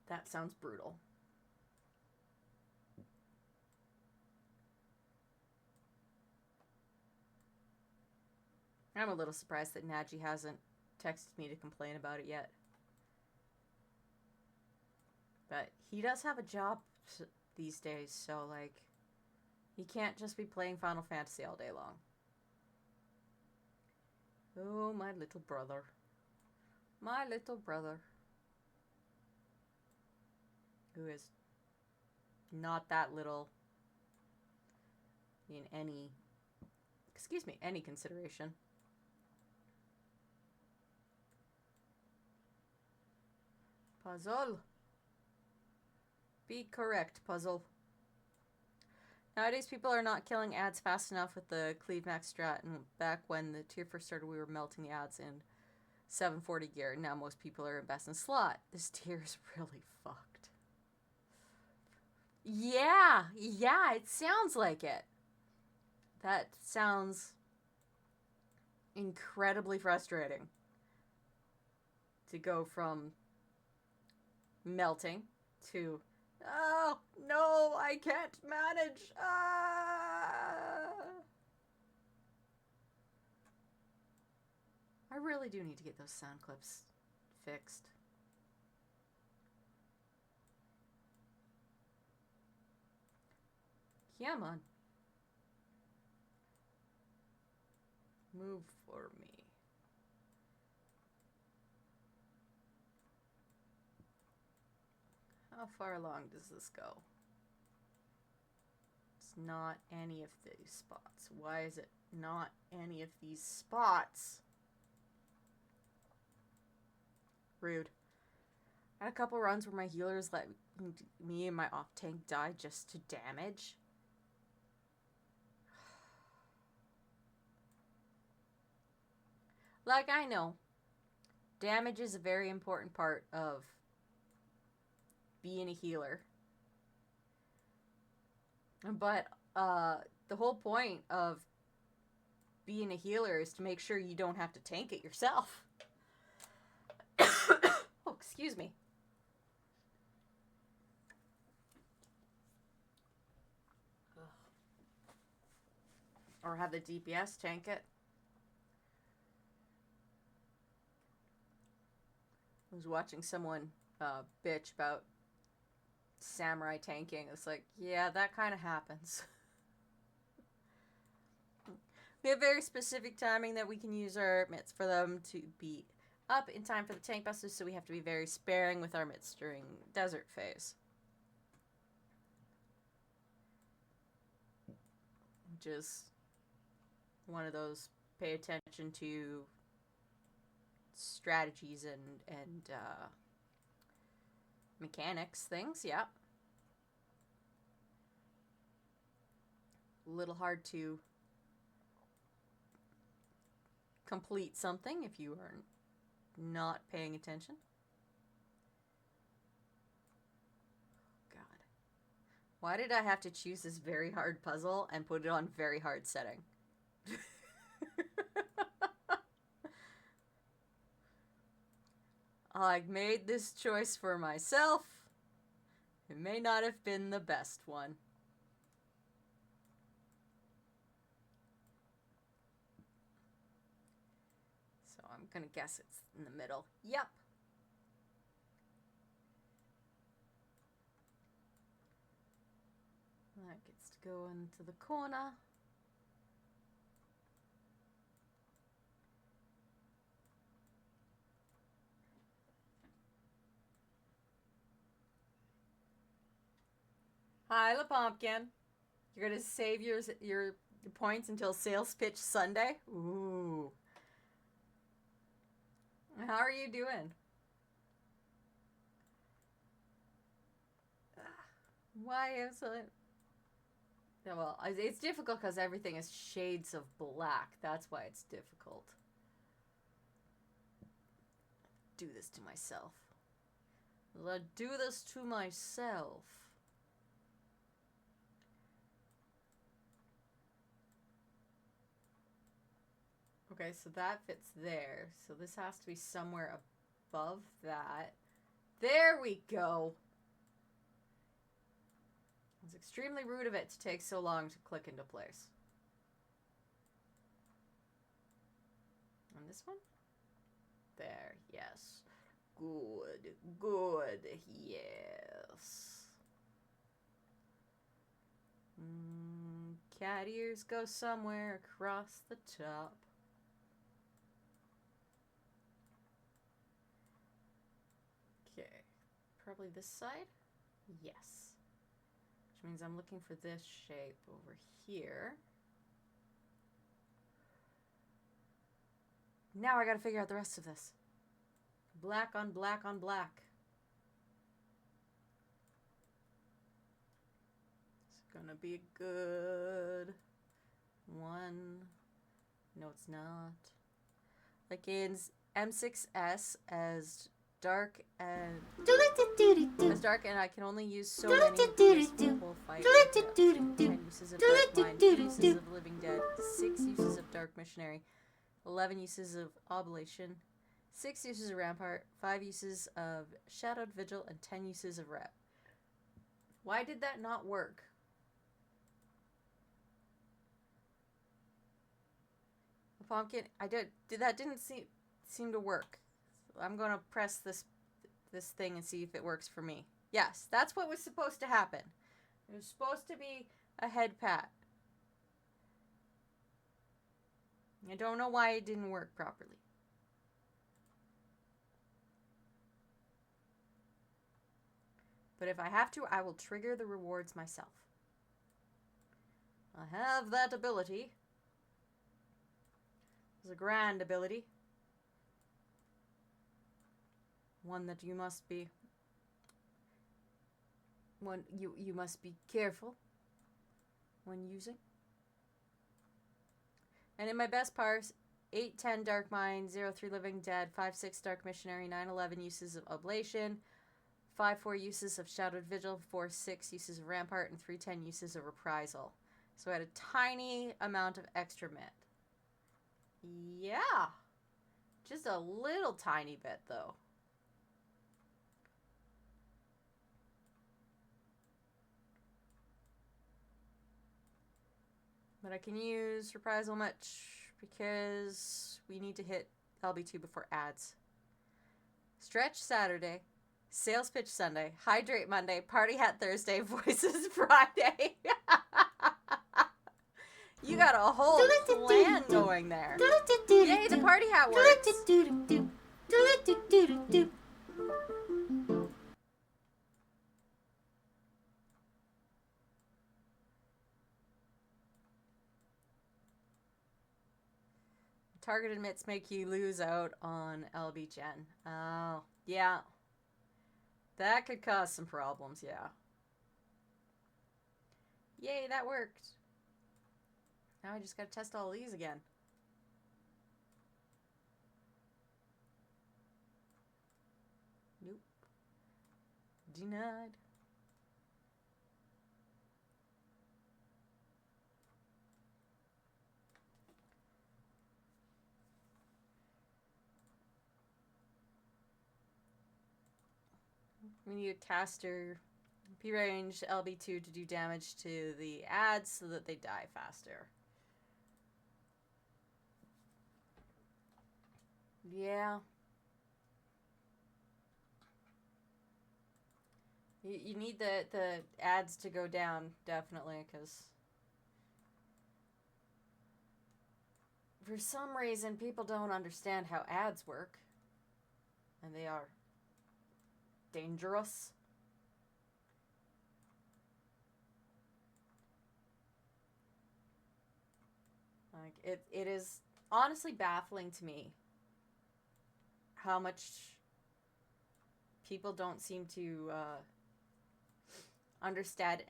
S1: that sounds brutal. I'm a little surprised that Naji hasn't texted me to complain about it yet. But he does have a job these days, so, like, he can't just be playing Final Fantasy all day long. Oh, my little brother. My little brother. Who is not that little in any, any consideration. Puzzle. Be correct, puzzle. Nowadays, people are not killing ads fast enough with the cleave max strat, and back when the tier first started, we were melting the ads in 740 gear. Now most people are in best in slot. This tier is really fucked. Yeah, it sounds like it. That sounds incredibly frustrating. To go from melting to, oh, no, I can't manage. I really do need to get those sound clips fixed. Come on. Move for me. How far along does this go? It's not any of these spots. Why is it not any of these spots? Rude. I had a couple runs where my healers let me and my off tank die just to damage. Like, I know damage is a very important part of being a healer. But the whole point of being a healer is to make sure you don't have to tank it yourself. Oh, excuse me. Or have the DPS tank it. I was watching someone bitch about samurai tanking. It's like, yeah, that kind of happens. We have very specific timing that we can use our mitts for them to be up in time for the tank busters, so we have to be very sparing with our mitts during desert phase. Which is one of those pay attention to strategies and mechanics things, yeah. A little hard to complete something if you are not paying attention. God. Why did I have to choose this very hard puzzle and put it on very hard setting? I made this choice for myself. It may not have been the best one. So I'm gonna guess it's in the middle. Yep. That gets to go into the corner. Hi, La Pumpkin. You're gonna save your points until sales pitch Sunday? Ooh. How are you doing? Why is it? Yeah, well, it's difficult because everything is shades of black. That's why it's difficult. Do this to myself. Let's do this to myself. Okay, so that fits there. So this has to be somewhere above that. There we go. It's extremely rude of it to take so long to click into place. And this one? There, yes. Good, good, yes. Cat ears go somewhere across the top. Okay, probably this side? Yes. Which means I'm looking for this shape over here. Now I gotta figure out the rest of this. Black on black on black. It's gonna be a good one. No, it's not. Like in M6S as dark and I can only use so many this whole fight. 10 uses of Dark Mind, 2 uses of Living Dead, 6 uses of Dark Missionary, 11 uses of Oblation, 6 uses of Rampart, 5 uses of Shadowed Vigil, and 10 uses of Rep. Why did that not work? The pumpkin, that didn't seem to work. I'm gonna press this thing and see if it works for me. Yes, that's what was supposed to happen. It was supposed to be a head pat. I don't know why it didn't work properly. But if I have to, I will trigger the rewards myself. I have that ability. It's a grand ability. One that you must be you must be careful when using. And in my best parts, 8-10 Dark Mind, 0-3 Living Dead, 5-6 Dark Missionary, 9-11 uses of Oblation, 5-4 uses of Shadowed Vigil, 4-6 uses of Rampart, and 3-10 uses of Reprisal. So I had a tiny amount of extra mit. Yeah. Just a little tiny bit, though. But I can use Reprisal much because we need to hit LB2 before ads. Stretch Saturday, Sales Pitch Sunday, Hydrate Monday, Party Hat Thursday, Voices Friday. You got a whole plan going there. Yay, the party hat works. Targeted mitts make you lose out on LB Gen. Oh, yeah. That could cause some problems, yeah. Yay, that worked. Now I just gotta test all these again. Nope. Denied. We need a caster P-range LB2 to do damage to the ads so that they die faster. Yeah. You need the ads to go down, definitely, because for some reason people don't understand how ads work. And they are dangerous. Like, it is honestly baffling to me how much people don't seem to understand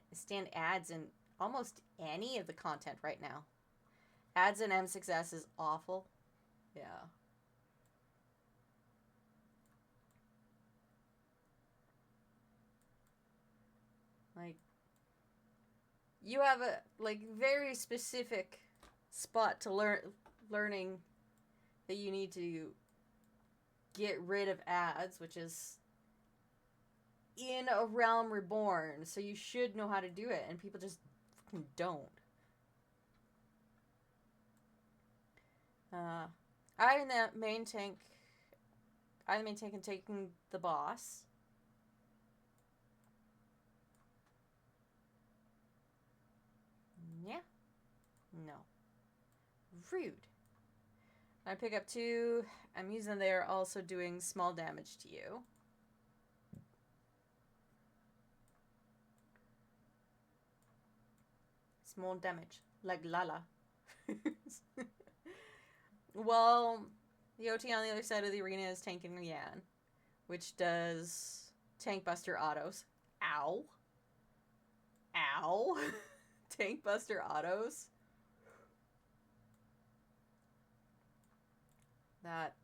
S1: ads in almost any of the content right now. Ads in M6S is awful. Yeah. Like, you have a very specific spot to learning that you need to get rid of ads, which is in a realm reborn, so you should know how to do it, and people just fucking don't. I'm the main tank and taking the boss. Yeah. No. Rude. I pick up 2. I'm using they're also doing small damage to you. Small damage. Like Lala. Well, the OT on the other side of the arena is tanking Yan, which does tank buster autos. Ow. Ow. Tank buster autos. That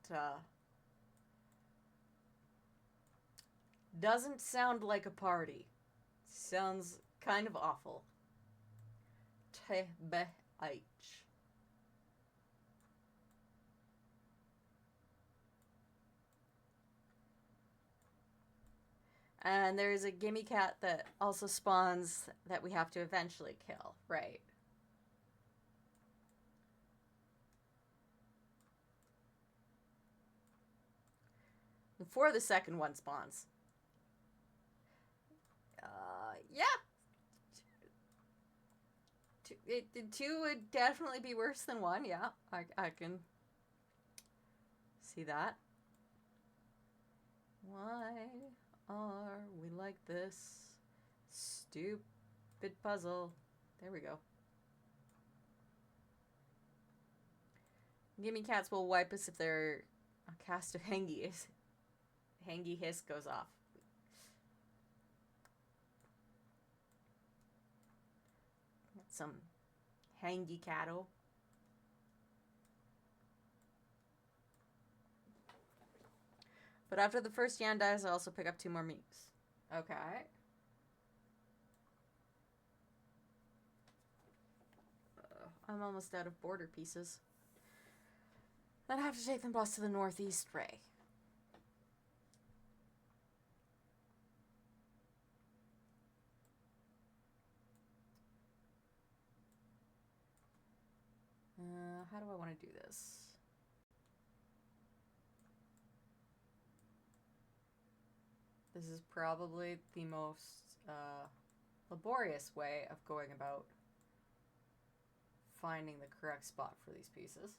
S1: doesn't sound like a party. Sounds kind of awful. TBH. And there's a gimme cat that also spawns that we have to eventually kill, right? Before the second one spawns. Yeah. 2 would definitely be worse than 1, yeah. I can see that. Why are we like this? Stupid puzzle. There we go. Gimme cats will wipe us if they're a cast of Hangy hiss goes off. Got some Hangy cattle. But after the first Yan dies, I also pick up 2 more Meeks. Okay. I'm almost out of border pieces. Then I have to take them boss to the northeast ray. How do I want to do this? This is probably the most laborious way of going about finding the correct spot for these pieces.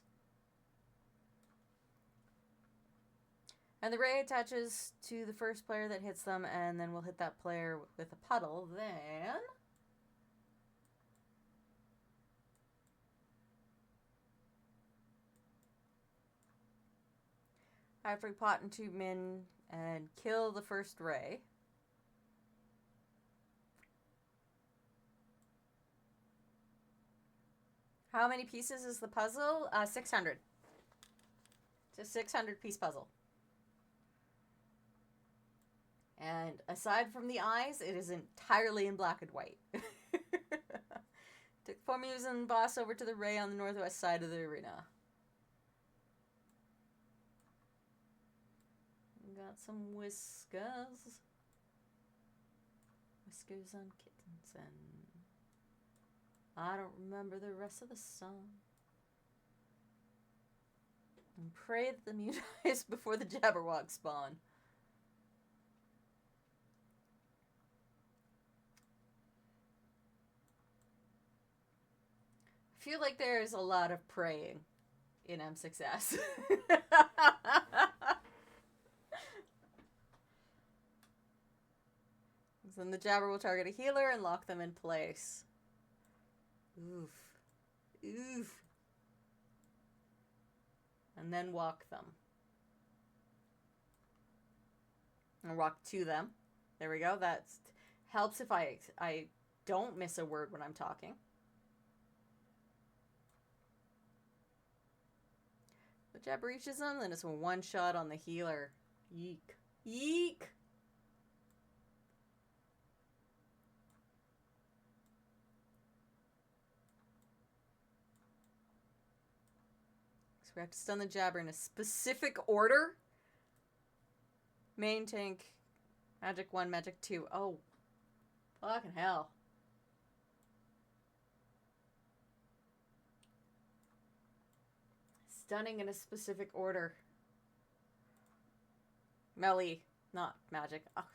S1: And the ray attaches to the first player that hits them, and then we'll hit that player with a puddle. Then I have to pot and 2 min and kill the first ray. How many pieces is the puzzle? 600. It's a 600 piece puzzle. And aside from the eyes, it is entirely in black and white. Took 4 moves and boss over to the ray on the northwest side of the arena. Got some whiskers. Whiskers on kittens, and I don't remember the rest of the song. And pray that the mute dies before the Jabberwock spawn. feel like there's a lot of praying in M success. Then the jabber will target a healer and lock them in place. Oof. Oof. And then walk them. And walk to them. There we go. That helps if I don't miss a word when I'm talking. The jab reaches them, then it's a one shot on the healer. Yeek. Yeek! So we have to stun the jabber in a specific order. Main tank, magic 1, magic 2. Oh, fucking hell. Stunning in a specific order. Melee, not magic. Ugh.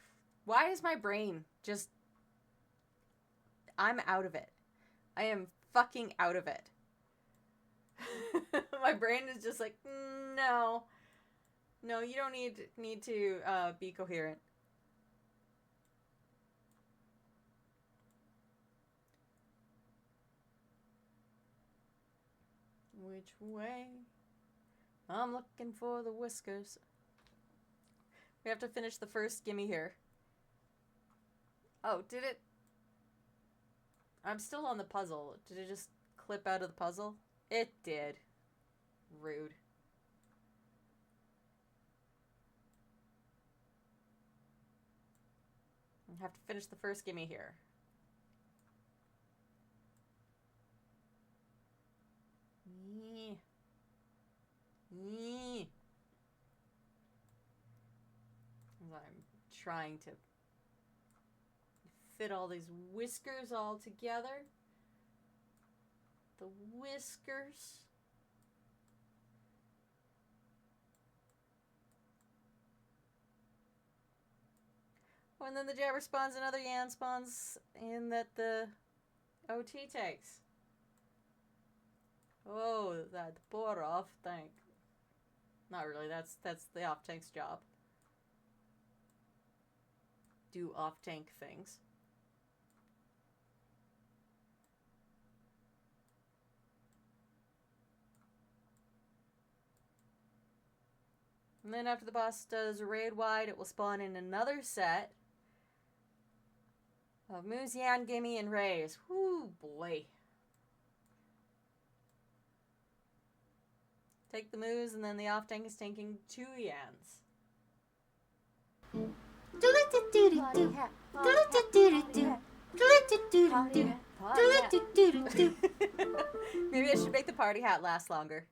S1: Why is my brain just... I'm out of it. I am fucking out of it. My brain is just like, no. No, you don't need to be coherent. Which way? I'm looking for the whiskers. We have to finish the first gimme here. Oh, did it? I'm still on the puzzle. Did it just clip out of the puzzle? It did. Rude. I have to finish the first gimme here. I'm trying to fit all these whiskers all together. The whiskers. Oh, and then the jabber spawns another Yan spawns in that the OT takes. Oh, that poor off tank. Not really, that's the off tank's job. Do off tank things. And then after the boss does a raid wide, it will spawn in another set of Moose, Yan, Gimme, and Rays. Whoo, boy. Take the Moose, and then the off tank is taking 2 Yans. Maybe I should make the party hat last longer.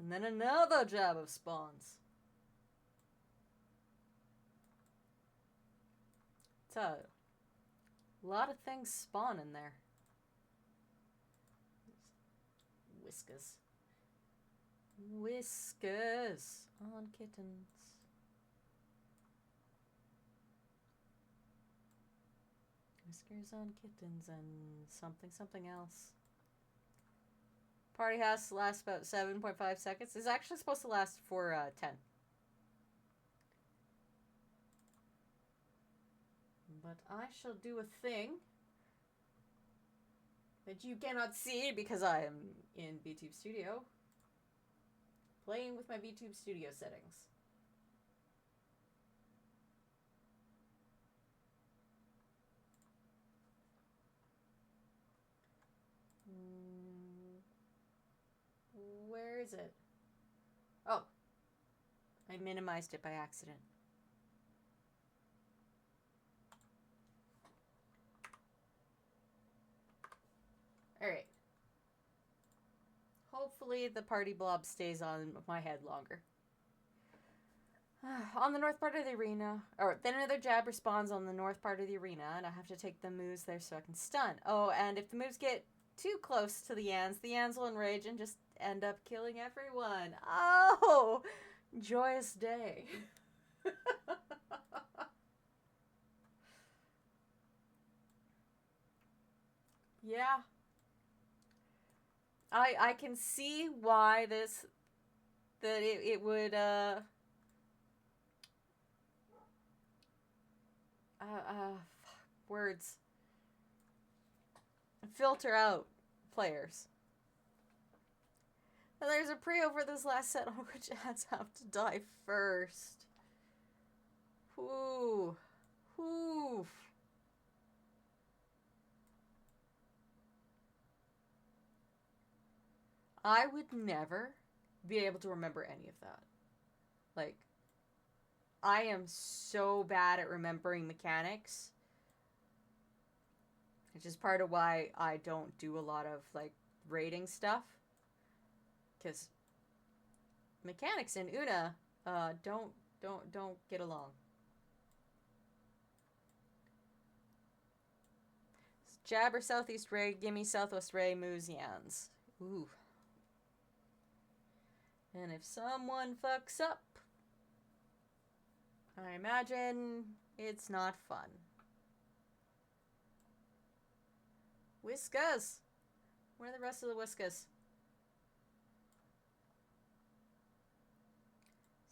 S1: And then another jab of spawns. It's a lot of things spawn in there. Whiskers. Whiskers on kittens. Whiskers on kittens and something else. Party has to last about 7.5 seconds. It's actually supposed to last for 10. But I shall do a thing that you cannot see because I am in VTube Studio. Playing with my VTube Studio settings. Where is it? Oh. I minimized it by accident. Alright. Hopefully the party blob stays on my head longer. On the north part of the arena, or then another jab respawns on the north part of the arena, and I have to take the moves there so I can stun. Oh, and if the moves get too close to the Yans will enrage and just end up killing everyone. Oh! Joyous day. Yeah. I can see why it would words filter out players. And there's a pre over this last set on which ads have to die first. Whoo. Whoo. I would never be able to remember any of that. Like, I am so bad at remembering mechanics. Which is part of why I don't do a lot of, like, rating stuff. Because mechanics in Una don't get along. Jabber, Southeast Ray, Gimme, Southwest Ray, Moosians. Ooh. And if someone fucks up, I imagine it's not fun. Whiskas! Where are the rest of the Whiskas?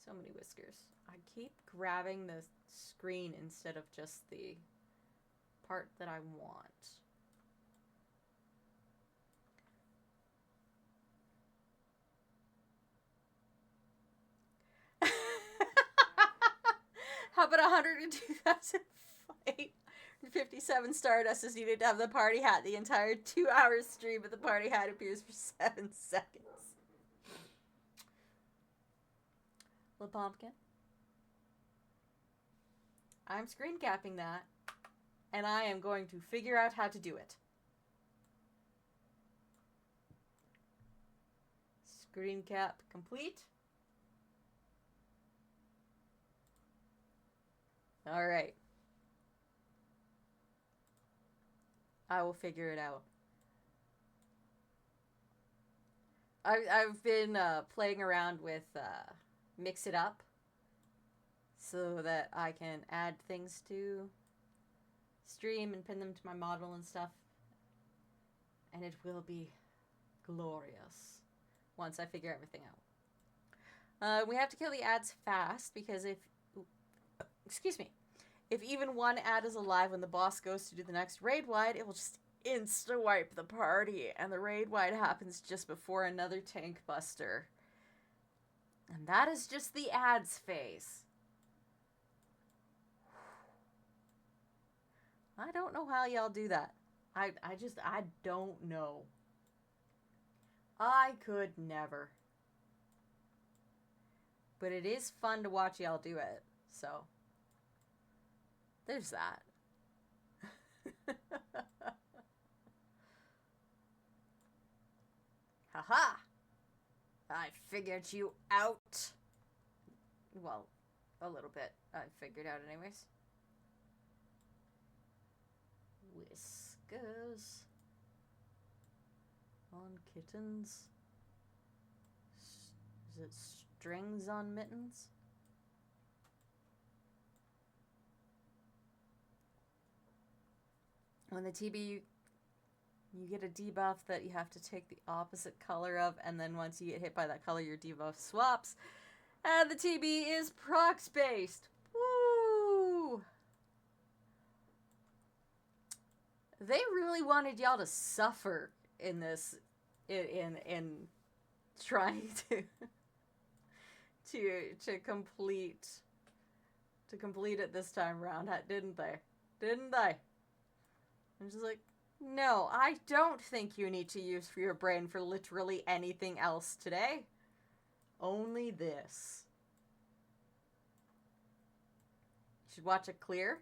S1: So many whiskers. I keep grabbing the screen instead of just the part that I want. How about 102,857 Stardust is needed to have the party hat the entire 2 hours stream, but the party hat appears for 7 seconds. Little Pumpkin. I'm screen capping that, and I am going to figure out how to do it. Screen cap complete. All right. I will figure it out. I've been playing around with Mix It Up so that I can add things to stream and pin them to my model and stuff. And it will be glorious once I figure everything out. We have to kill the ads fast because excuse me, if even one ad is alive when the boss goes to do the next raid wide, it will just insta-wipe the party, and the raid wide happens just before another tank buster. And that is just the ads phase. I don't know how y'all do that. I don't know. I could never. But it is fun to watch y'all do it, so there's that. Haha! I figured you out. Well, a little bit. I figured out anyways. Whiskers. On kittens. Is it strings on mittens? When the TB, you get a debuff that you have to take the opposite color of, and then once you get hit by that color, your debuff swaps. And the TB is procs-based. Woo! They really wanted y'all to suffer in this, in trying to complete it this time around, didn't they? Didn't they? I'm just like, no, I don't think you need to use for your brain for literally anything else today. Only this. You should watch it clear.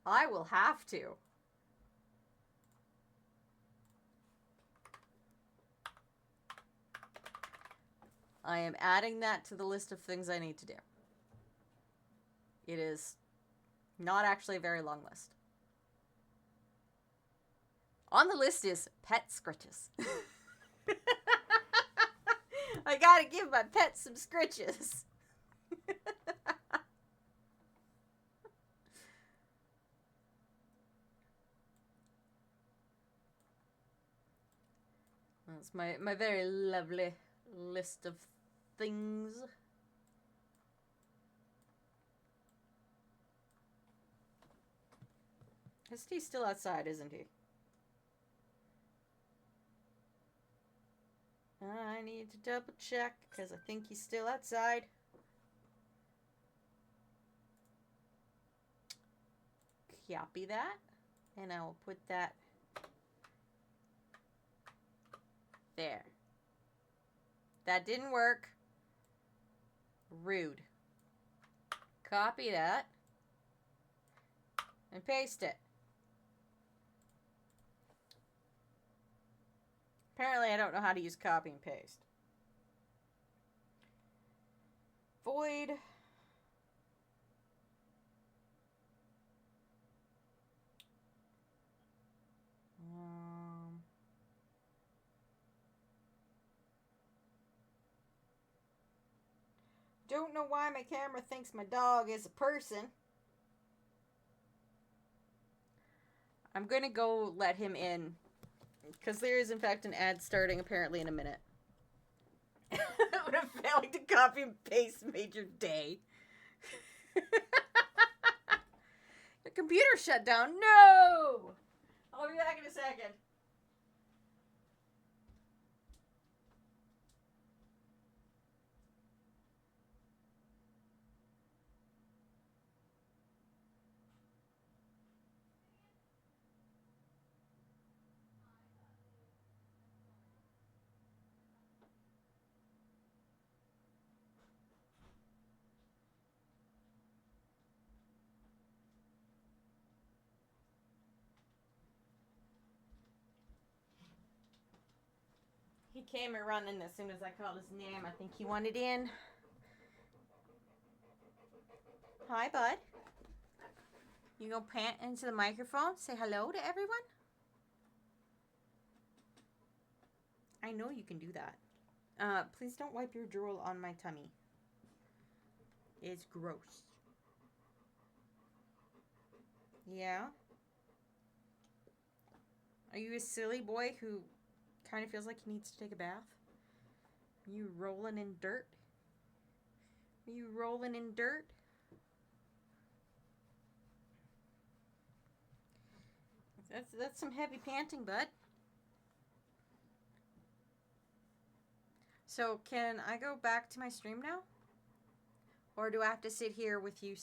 S1: I will have to. I am adding that to the list of things I need to do. It is not actually a very long list. On the list is pet scritches. I gotta give my pet some scritches. That's my very lovely list of things. He's still outside, isn't he? I need to double check because I think he's still outside. Copy that. And I will put that there. That didn't work. Rude. Copy that. And paste it. Apparently I don't know how to use copy and paste. Void. Don't know why my camera thinks my dog is a person. I'm gonna go let him in. Because there is, in fact, an ad starting apparently in a minute. Would have failing to copy and paste made your day. The computer shut down. No! I'll be back in a second. He came running as soon as I called his name. I think he wanted in. Hi, bud. You go pant into the microphone? Say hello to everyone? I know you can do that. Please don't wipe your drool on my tummy. It's gross. Yeah? Are you a silly boy who kind of feels like he needs to take a bath? Are you rolling in dirt? Are you rolling in dirt? That's some heavy panting, bud. So, can I go back to my stream now? Or do I have to sit here with you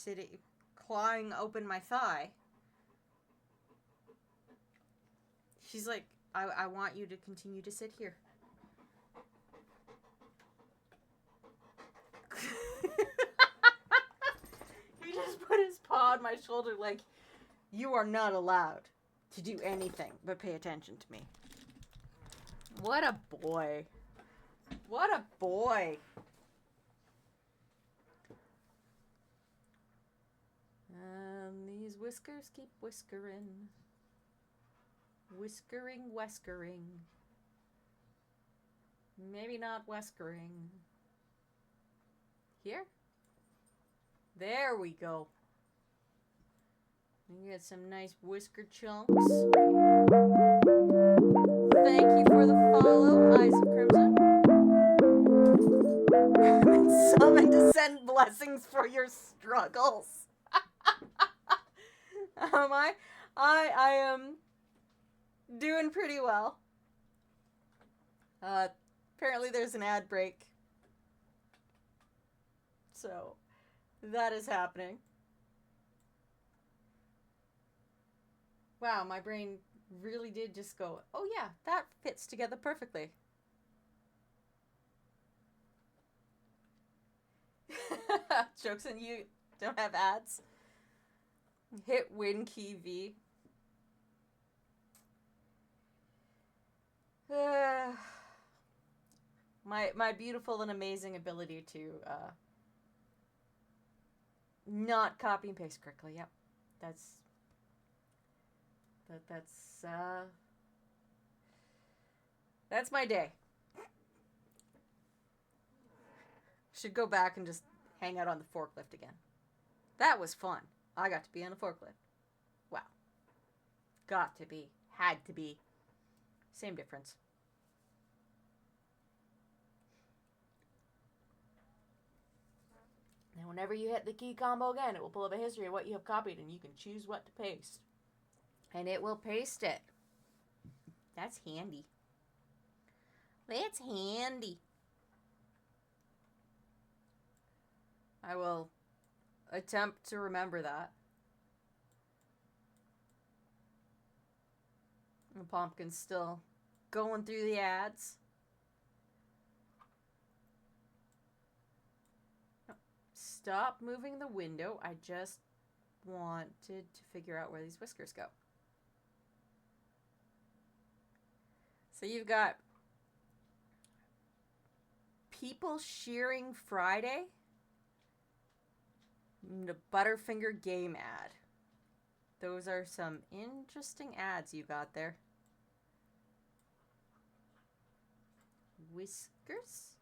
S1: clawing open my thigh? She's like, I want you to continue to sit here. He just put his paw on my shoulder like, you are not allowed to do anything but pay attention to me. What a boy. What a boy. And these whiskers keep whiskering. Whiskering, weskering. Maybe not weskering. Here? There we go. You get some nice whisker chunks. Thank you for the follow, Eyes of Crimson. Summon to send blessings for your struggles. I am doing pretty well. Apparently there's an ad break. So, that is happening. Wow, my brain really did just go, oh yeah, that fits together perfectly. Jokes on you, don't have ads. Hit Win Key V. My beautiful and amazing ability to not copy and paste correctly. Yep. That's my day. Should go back and just hang out on the forklift again. That was fun. I got to be on a forklift. Wow. Got to be. Had to be. Same difference. And whenever you hit the key combo again, it will pull up a history of what you have copied, and you can choose what to paste. And it will paste it. That's handy. That's handy. I will attempt to remember that. The pumpkin's still going through the ads. Stop moving the window. I just wanted to figure out where these whiskers go. So you've got people shearing Friday. The Butterfinger game ad. Those are some interesting ads you got there. Whiskers?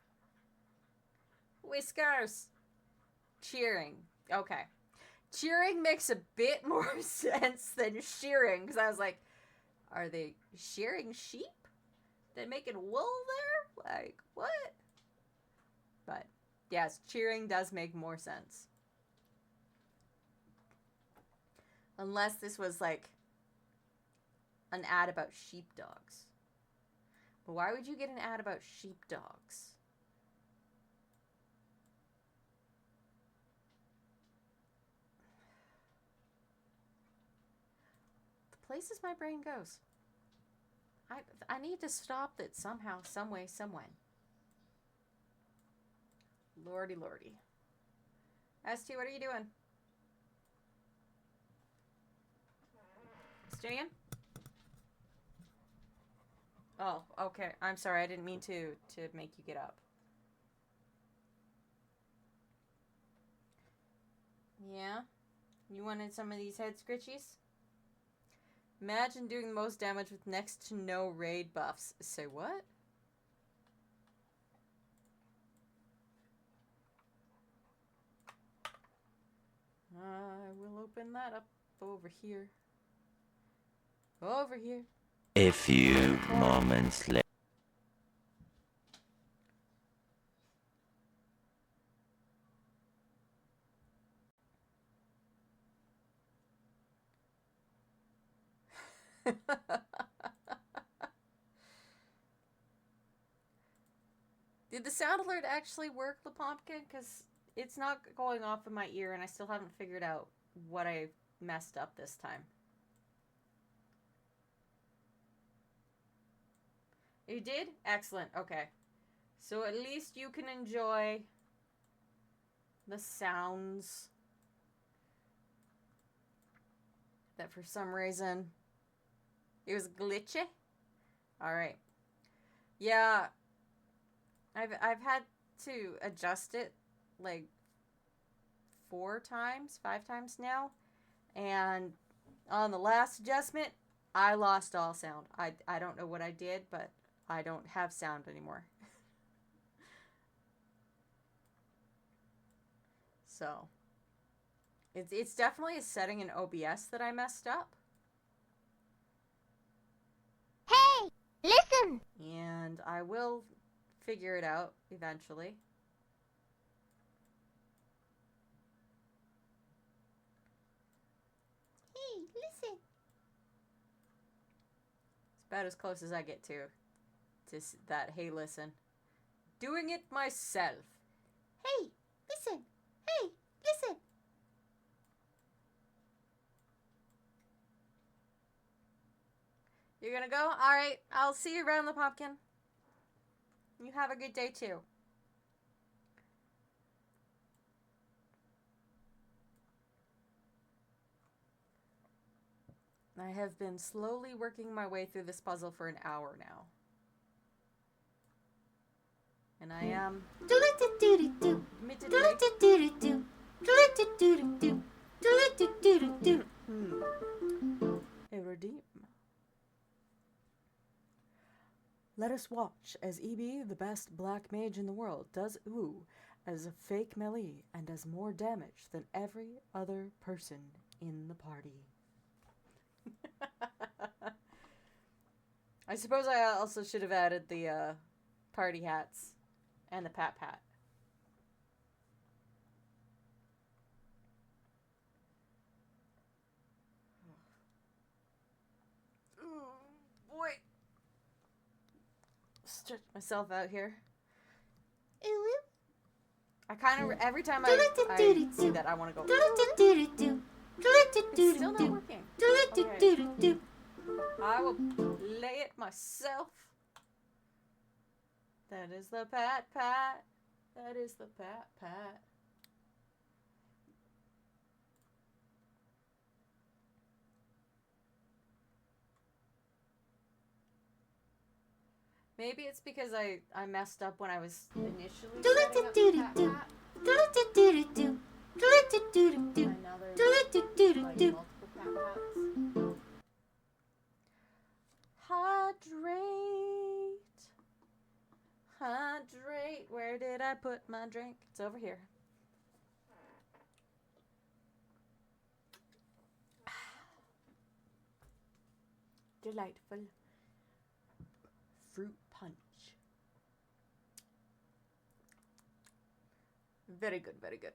S1: Whiskers! Cheering. Okay. Cheering makes a bit more sense than shearing, because I was like, are they shearing sheep? They making wool there? Like, what? But, yes, cheering does make more sense. Unless this was, like, an ad about sheepdogs. But why would you get an ad about sheepdogs? The places my brain goes. I need to stop it somehow, some way, somewhen. Lordy, lordy. ST, what are you doing? Staying? Oh, okay. I'm sorry. I didn't mean to make you get up. Yeah? You wanted some of these head scritchies? Imagine doing the most damage with next to no raid buffs. Say what? I will open that up over here. Over here.
S2: A few moments later.
S1: Did the sound alert actually work, the pumpkin? Because it's not going off in my ear, and I still haven't figured out what I messed up this time. You did? Excellent. Okay. So at least you can enjoy the sounds that for some reason it was glitchy. All right. Yeah. I've had to adjust it like 5 times now. And on the last adjustment, I lost all sound. I don't know what I did, but I don't have sound anymore. So, it's definitely a setting in OBS that I messed up.
S3: Hey, listen!
S1: And I will figure it out eventually. Hey, listen! It's about as close as I get to that, hey, listen. Doing it myself. Hey, listen! Hey, listen! You're gonna go? Alright, I'll see you around the pumpkin. You have a good day too. I have been slowly working my way through this puzzle for an hour now. And I am... A redeem. Let us watch as EB, the best black mage in the world, does ooh as a fake melee and does more damage than every other person in the party. I suppose I also should have added the party hats and the pat. stretch myself out here. I kind of, every time I see that, I want to go. It's still not working. Okay. I will lay it myself. That is the pat pat. That is the pat pat. Maybe it's because I messed up when I was initially setting up the pat pat. And now there's like multiple pat pats. Hydrate. Hydrate. Where did I put my drink? It's over here. Delightful. Fruit punch. Very good, very good.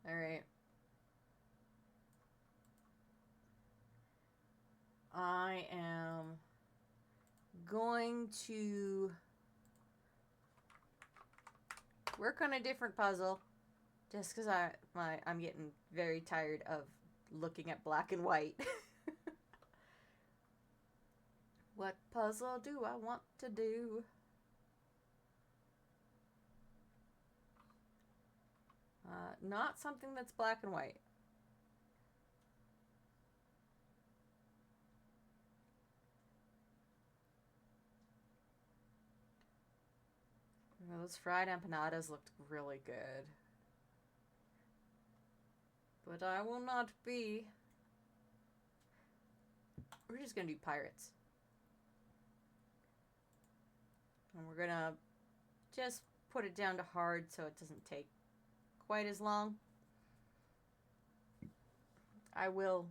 S1: All right. I am going to work on a different puzzle just because I'm getting very tired of looking at black and white. What puzzle do I want to do? Not something that's black and white. Those fried empanadas looked really good. But I will not be. We're just going to do pirates. And we're going to just put it down to hard so it doesn't take quite as long. I will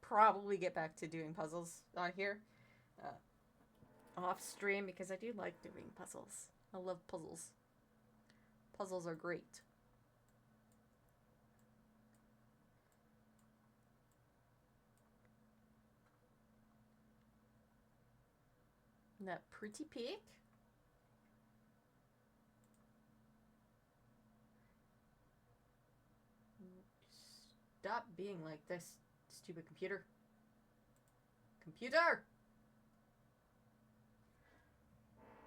S1: probably get back to doing puzzles on here off stream because I do like doing puzzles. I love puzzles. Puzzles are great. Isn't that pretty pig? Stop being like this, stupid computer. Computer!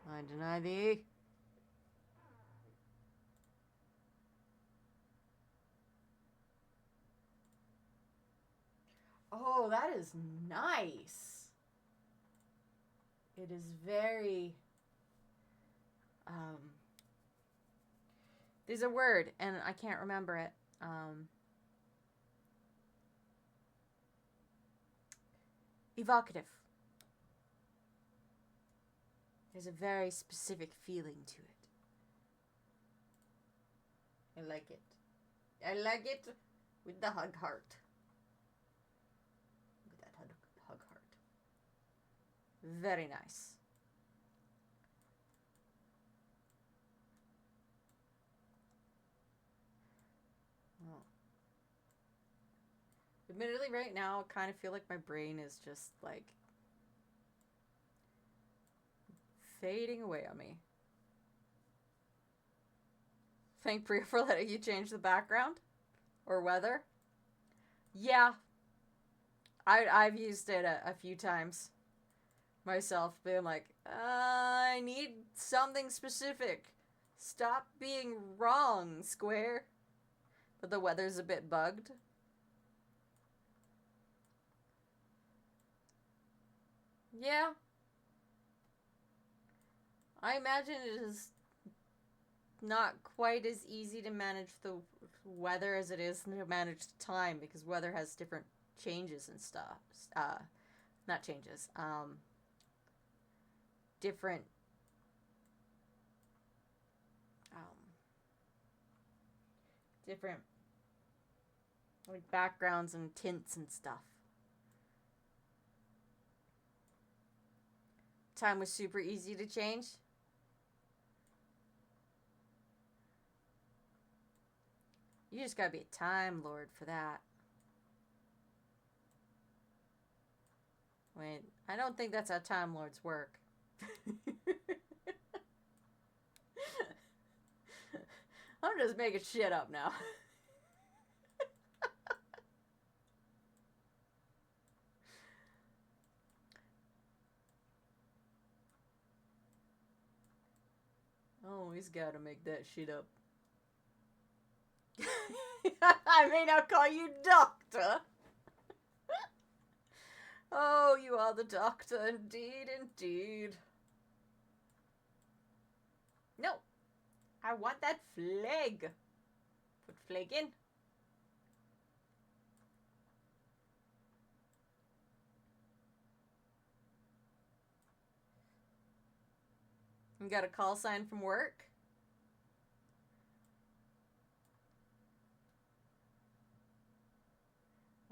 S1: I deny thee. Oh, that is nice. It is very... there's a word, and I can't remember it. Evocative. There's a very specific feeling to it. I like it. I like it with the hug heart. Look at that hug heart. Very nice. Oh. Admittedly, right now, I kind of feel like my brain is just like fading away on me. Thank Priya for letting you change the background or weather. Yeah, I've used it a few times myself, being like, I need something specific. Stop being wrong, Square. But the weather's a bit bugged. Yeah. I imagine it is not quite as easy to manage the weather as it is to manage the time, because weather has different changes and stuff. Not changes. Different different like backgrounds and tints and stuff. Time was super easy to change. You just gotta be a Time Lord for that. Wait, I don't think that's how Time Lords work. I'm just making shit up now. Oh, he's gotta make that shit up. I may now call you Doctor. Oh, you are the Doctor, indeed, indeed. No, I want that flag. Put flag in. You got a call sign from work?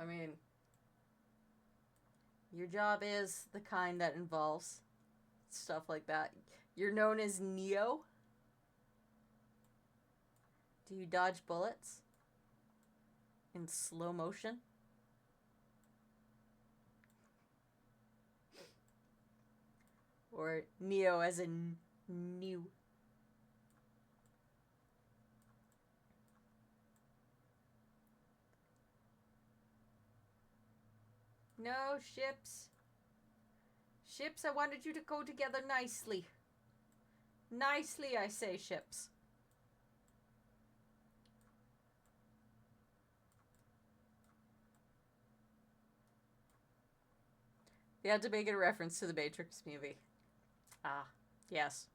S1: I mean, your job is the kind that involves stuff like that. You're known as Neo. Do you dodge bullets in slow motion? Or Neo as in new? No, ships. Ships, I wanted you to go together nicely. Nicely, I say, ships. They had to make it a reference to the Matrix movie. Ah, yes.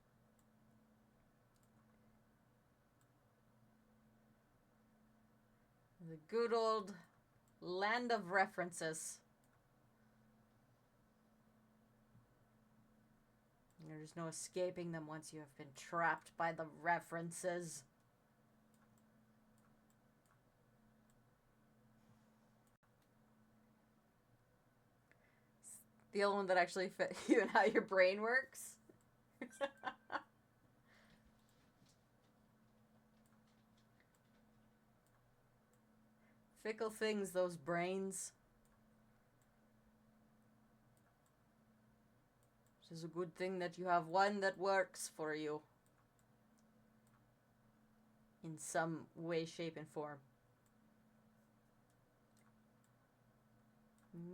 S1: The good old land of references. There's no escaping them once you have been trapped by the references. The only one that actually fit you and how your brain works. Fickle things, those brains. It is a good thing that you have one that works for you. In some way, shape, and form.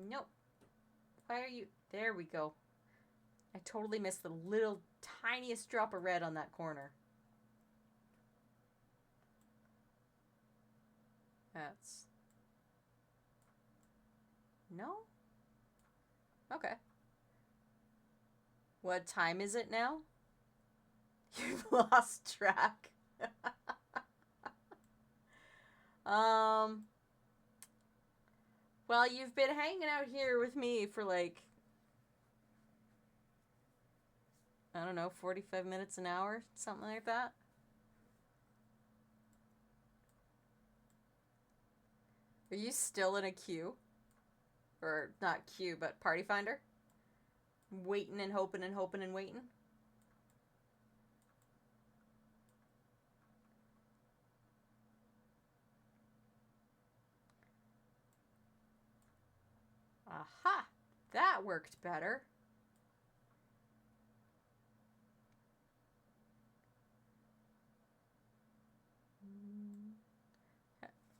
S1: Nope. Why are you... There we go. I totally missed the little tiniest drop of red on that corner. That's... No? Okay. What time is it now? You've lost track. Well, you've been hanging out here with me for like, I don't know, 45 minutes, an hour, something like that. Are you still in a queue? Or not queue, but party finder? Waiting and hoping and hoping and waiting? Aha! That worked better.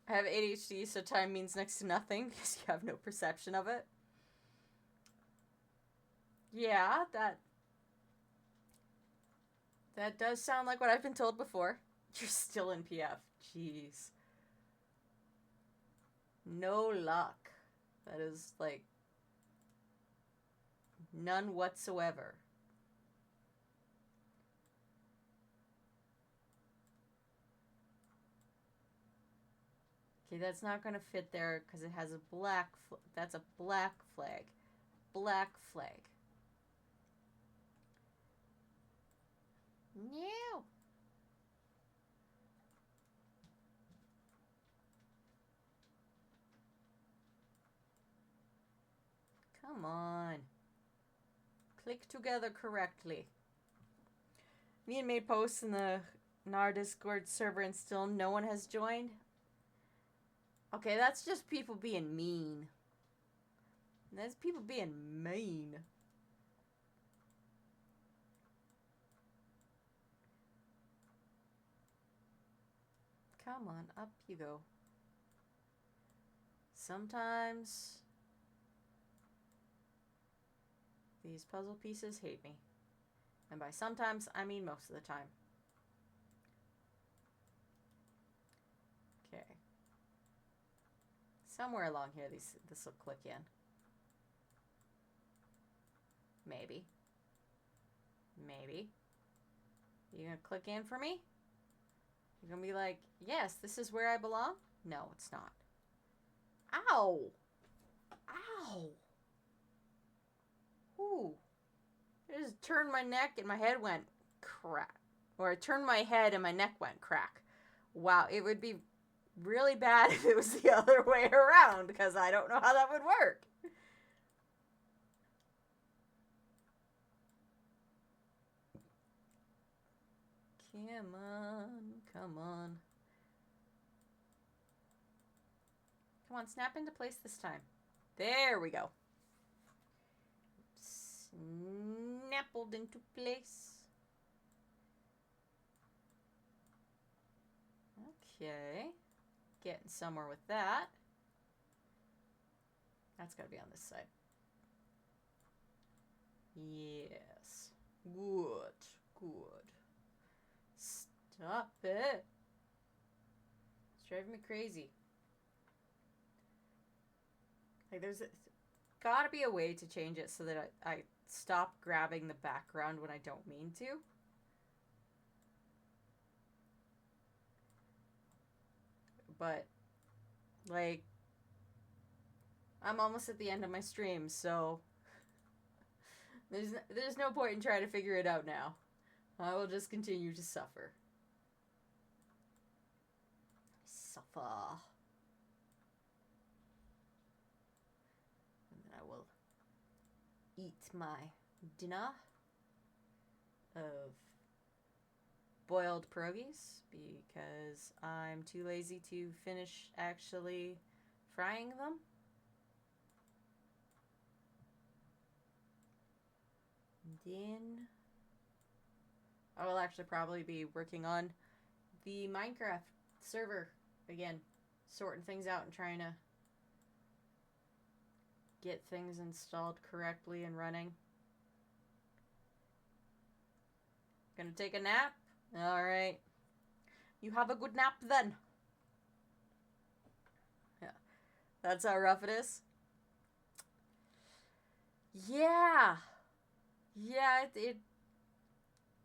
S1: I have ADHD, so time means next to nothing because you have no perception of it. Yeah, that does sound like what I've been told before. You're still in PF. Jeez. No luck. That is, like, none whatsoever. Okay, that's not going to fit there because it has a black... That's a black flag. Black flag. No. Come on. Click together correctly. Me and made posts in our Discord server and still no one has joined. Okay, that's just people being mean. That's people being mean. Come on, up you go. Sometimes these puzzle pieces hate me. And by sometimes, I mean most of the time. Okay. Somewhere along here, this will click in. Maybe. Maybe. You gonna click in for me? You're gonna be like, yes, this is where I belong? No, it's not. Ow! Ow! Ooh. I just turned my neck and my head went crack. Or I turned my head and my neck went crack. Wow, it would be really bad if it was the other way around, because I don't know how that would work. Come on, come on. Come on, snap into place this time. There we go. Snappled into place. Okay. Getting somewhere with that. That's got to be on this side. Yes. Good. Good. Stop it. It's driving me crazy. Like, there's gotta be a way to change it so that I stop grabbing the background when I don't mean to. But, like, I'm almost at the end of my stream, so there's no point in trying to figure it out now. I will just continue to suffer. Suffer. And then I will eat my dinner of boiled pierogies because I'm too lazy to finish actually frying them. And then I will actually probably be working on the Minecraft server again, sorting things out and trying to get things installed correctly and running. Gonna take a nap? Alright. You have a good nap then. Yeah. That's how rough it is? Yeah. Yeah, it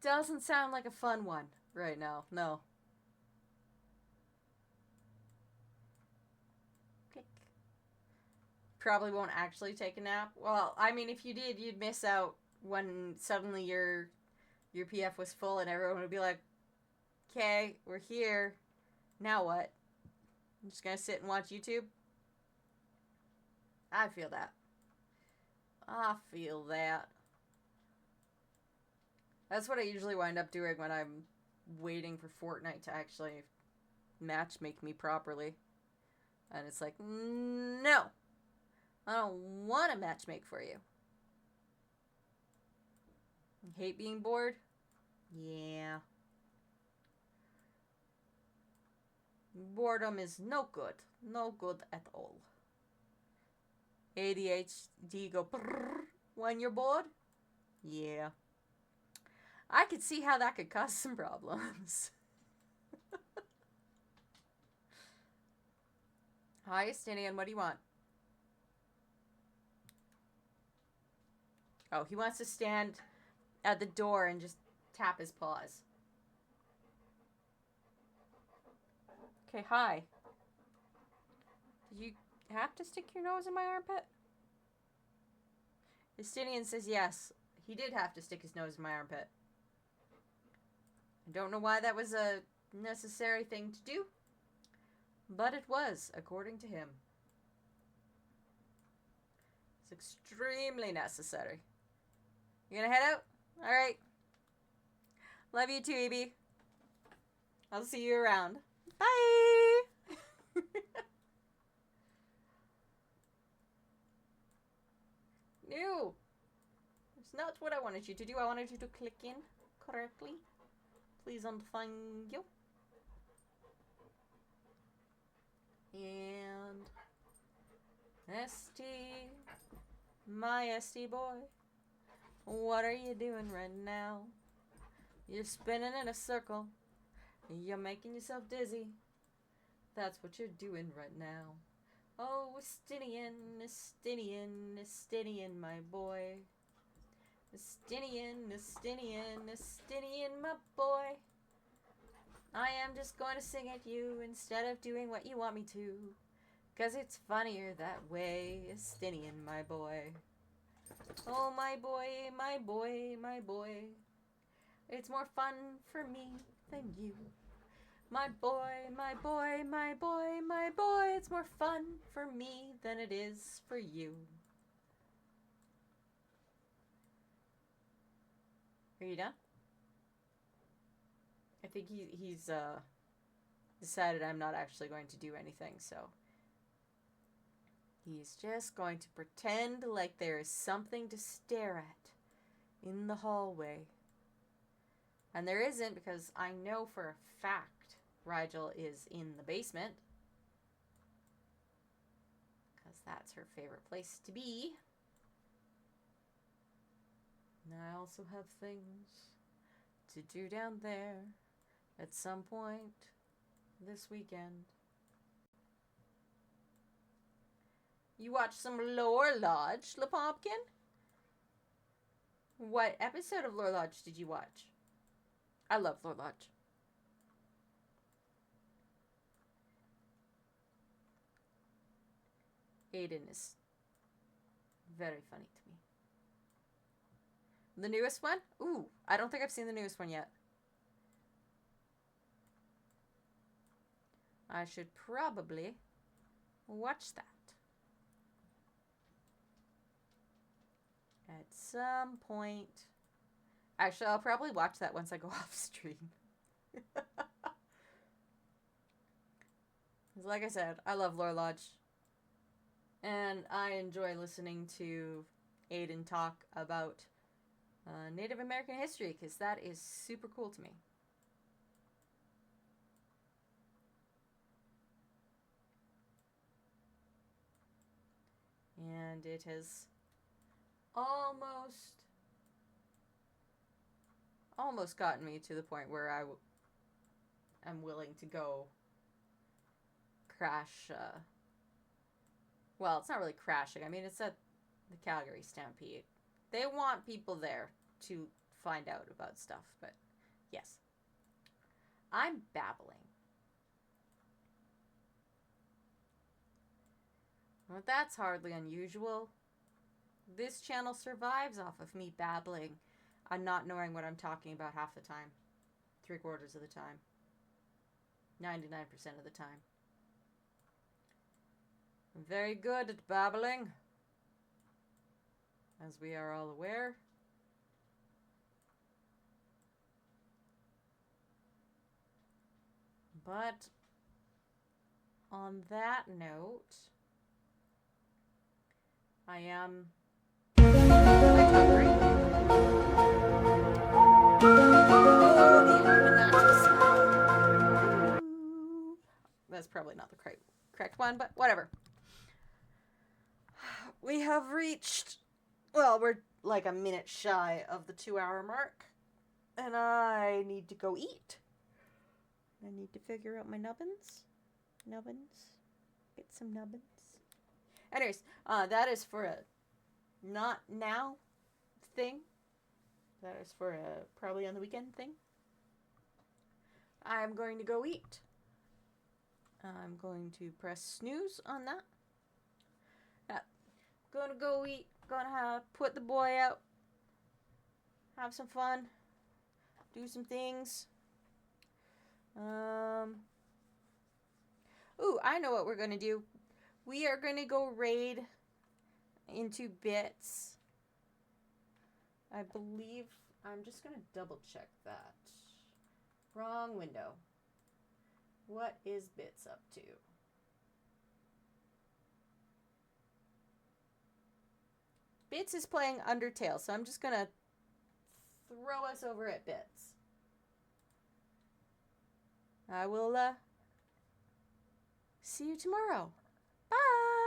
S1: doesn't sound like a fun one right now. No. Click. Probably won't actually take a nap. Well, I mean, if you did, you'd miss out when suddenly your PF was full and everyone would be like, okay, we're here. Now what? I'm just gonna sit and watch YouTube? I feel that. I feel that. That's what I usually wind up doing when I'm waiting for Fortnite to actually match make me properly. And it's like, no. I don't want to match make for you. You hate being bored? Yeah. Boredom is no good. No good at all. ADHD go brrr when you're bored? Yeah. I could see how that could cause some problems. Hi, Stinian, what do you want? Oh, he wants to stand at the door and just tap his paws. Okay, hi. Did you have to stick your nose in my armpit? Justinian says yes. He did have to stick his nose in my armpit. I don't know why that was a necessary thing to do, but it was, according to him. It's extremely necessary. You gonna head out? Alright. Love you too, EB. I'll see you around. Bye! It's not what I wanted you to do. I wanted you to click in correctly. Please and thank you. And SD, my SD boy, what are you doing right now? You're spinning in a circle. You're making yourself dizzy. That's what you're doing right now. Oh, Estinian, Estinian, Estinian, my boy. Estinian, Estinian, Estinian, my boy. I am just going to sing at you instead of doing what you want me to. 'Cause it's funnier that way, Estinian, my boy. Oh, my boy, my boy, my boy. It's more fun for me than you. My boy, my boy, my boy, my boy. It's more fun for me than it is for you. Are you done? I think he's decided I'm not actually going to do anything, so he's just going to pretend like there is something to stare at in the hallway. And there isn't, because I know for a fact Rigel is in the basement. Because that's her favorite place to be. And I also have things to do down there at some point this weekend. You watched some Lore Lodge, La Pumpkin? What episode of Lore Lodge did you watch? I love Lore Lodge. Aiden is very funny to me. The newest one? Ooh, I don't think I've seen the newest one yet. I should probably watch that at some point. Actually, I'll probably watch that once I go off stream. Like I said, I love Lore Lodge. And I enjoy listening to Aiden talk about Native American history, because that is super cool to me. And it has almost gotten me to the point where I'm willing to go crash. Well, it's not really crashing. I mean, it's at the Calgary Stampede. They want people there to find out about stuff, but yes. I'm babbling. Well, that's hardly unusual. This channel survives off of me babbling and not knowing what I'm talking about half the time. 3/4 of the time. 99% of the time. I'm very good at babbling, as we are all aware. But on that note, I am hungry. That's probably not the correct one, but whatever. We have reached, well, we're like a minute shy of the 2-hour mark, and I need to go eat. I need to figure out my nubbins. Get some nubbins. Anyways, that is for a not now thing. That is for a probably on the weekend thing. I'm going to go eat. I'm going to press snooze on that. Gonna go eat. Gonna put the boy out. Have some fun. Do some things. Ooh, I know what we're gonna do. We are gonna go raid into bits. I believe, I'm just gonna double check that. Wrong window. What is bits up to? Bits is playing Undertale, so I'm just going to throw us over at Bits. I will see you tomorrow. Bye!